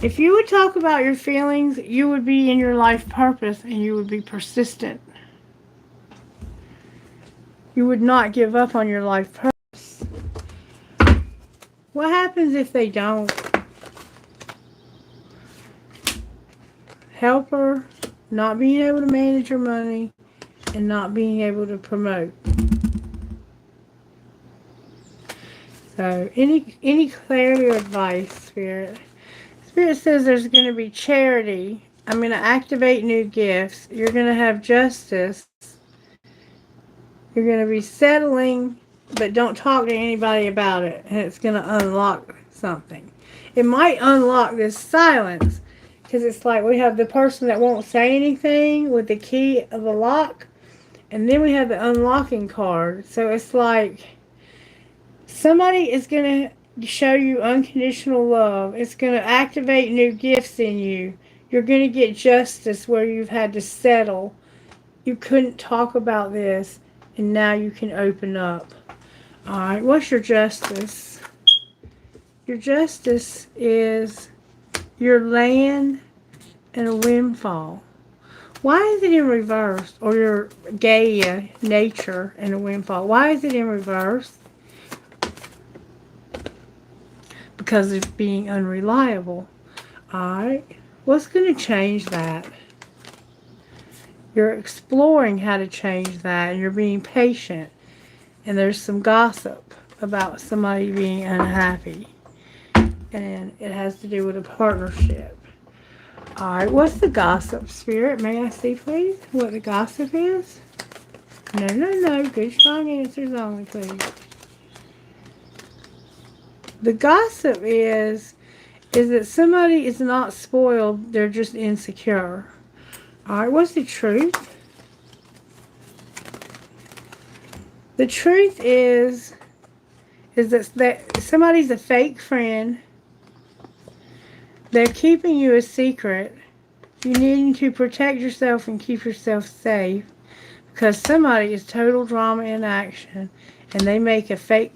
A: If you would talk about your feelings, you would be in your life purpose and you would be persistent. You would not give up on your life purpose. What happens if they don't? Helper, not being able to manage your money, and not being able to promote. So, any clarity or advice, Spirit? Spirit says there's going to be charity. I'm going to activate new gifts. You're going to have justice. You're going to be settling, but don't talk to anybody about it. And it's going to unlock something. It might unlock this silence. Because it's like we have the person that won't say anything with the key of the lock. And then we have the unlocking card. So it's like somebody is going to show you unconditional love. It's going to activate new gifts in you. You're going to get justice where you've had to settle. You couldn't talk about this, and now you can open up. Alright, what's your justice? Your justice is your land and a windfall. Why is it in reverse? Or your Gaia, nature, and a windfall. Why is it in reverse? Because of being unreliable. Alright, what's going to change that? You're exploring how to change that, and you're being patient. And there's some gossip about somebody being unhappy. And it has to do with a partnership. Alright, what's the gossip, Spirit? May I see, please, what the gossip is? No. Good, strong answers only, please. The gossip is that somebody is not spoiled, they're just insecure. Alright, what's the truth? The truth is that somebody's a fake friend. They're keeping you a secret. You need to protect yourself and keep yourself safe. Because somebody is total drama in action. And they made a fake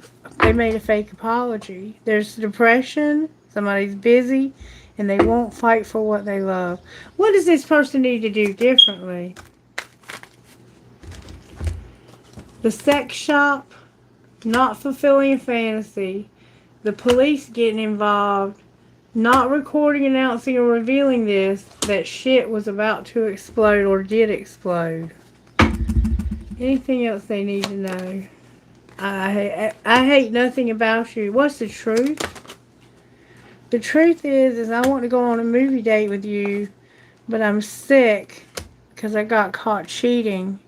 A: apology. There's depression. Somebody's busy. And they won't fight for what they love. What does this person need to do differently? The sex shop, not fulfilling a fantasy. The police getting involved. Not recording, announcing, or revealing that shit was about to explode or did explode. Anything else they need to know? I hate nothing about you. What's the truth? The truth is I want to go on a movie date with you, but I'm sick because I got caught cheating.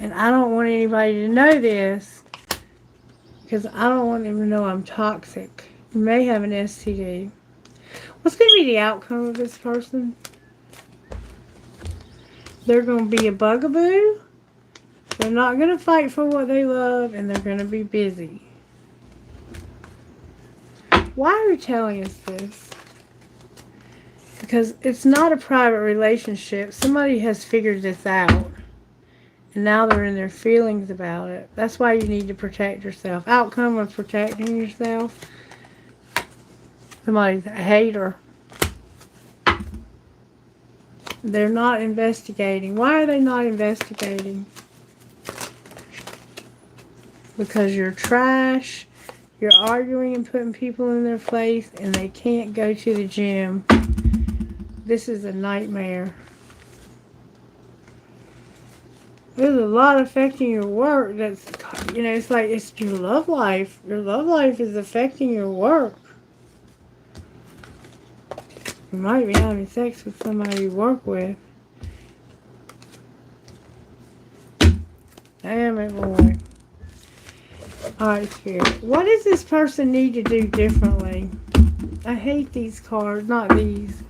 A: And I don't want anybody to know this because I don't want them to know I'm toxic. You may have an STD. What's going to be the outcome of this person? They're going to be a bugaboo. They're not going to fight for what they love, and they're going to be busy. Why are you telling us this? Because it's not a private relationship. Somebody has figured this out. And now they're in their feelings about it. That's why you need to protect yourself. Outcome of protecting yourself. Somebody's a hater. They're not investigating. Why are they not investigating? Because you're trash. You're arguing and putting people in their place, and they can't go to the gym. This is a nightmare. There's a lot affecting your work. That's, it's like it's your love life. Your love life is affecting your work. You might be having sex with somebody you work with. Damn it, boy. Alright, Spirit. What does this person need to do differently? I hate these cards. Not these.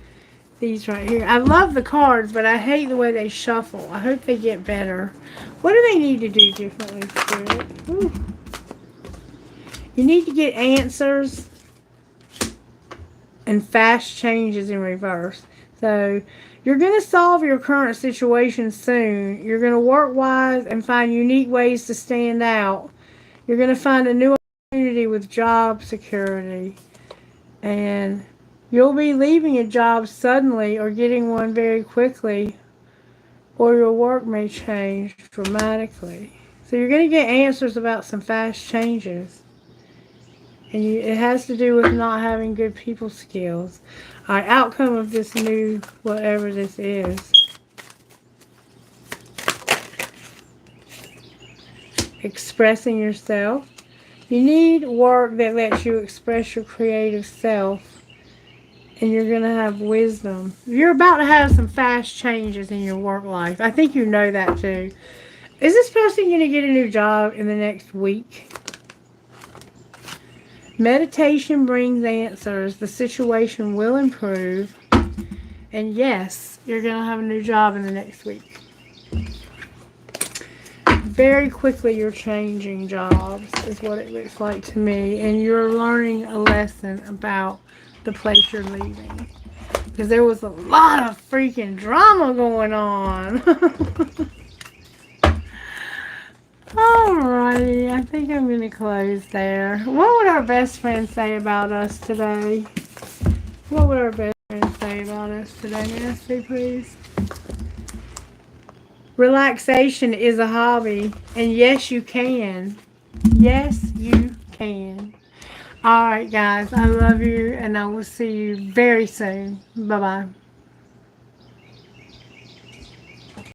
A: These right here. I love the cards, but I hate the way they shuffle. I hope they get better. What do they need to do differently, Spirit? Ooh. You need to get answers and fast changes in reverse. So, you're going to solve your current situation soon. You're going to work wise and find unique ways to stand out. You're going to find a new opportunity with job security. And you'll be leaving a job suddenly or getting one very quickly. Or your work may change dramatically. So you're going to get answers about some fast changes. And it has to do with not having good people skills. Alright, outcome of this new, whatever this is. Expressing yourself. You need work that lets you express your creative self. And you're going to have wisdom. You're about to have some fast changes in your work life. I think you know that too. Is this person going to get a new job in the next week? Meditation brings answers. The situation will improve. And yes, you're going to have a new job in the next week. Very quickly you're changing jobs is what it looks like to me. And you're learning a lesson about the place you're leaving. Because there was a lot of freaking drama going on. Alrighty, I think I'm going to close there. What would our best friend say about us today? What would our best friend say about us today? Nancy, please. Relaxation is a hobby. And yes, you can. Yes, you can. Alright, guys. I love you. And I will see you very soon. Bye-bye.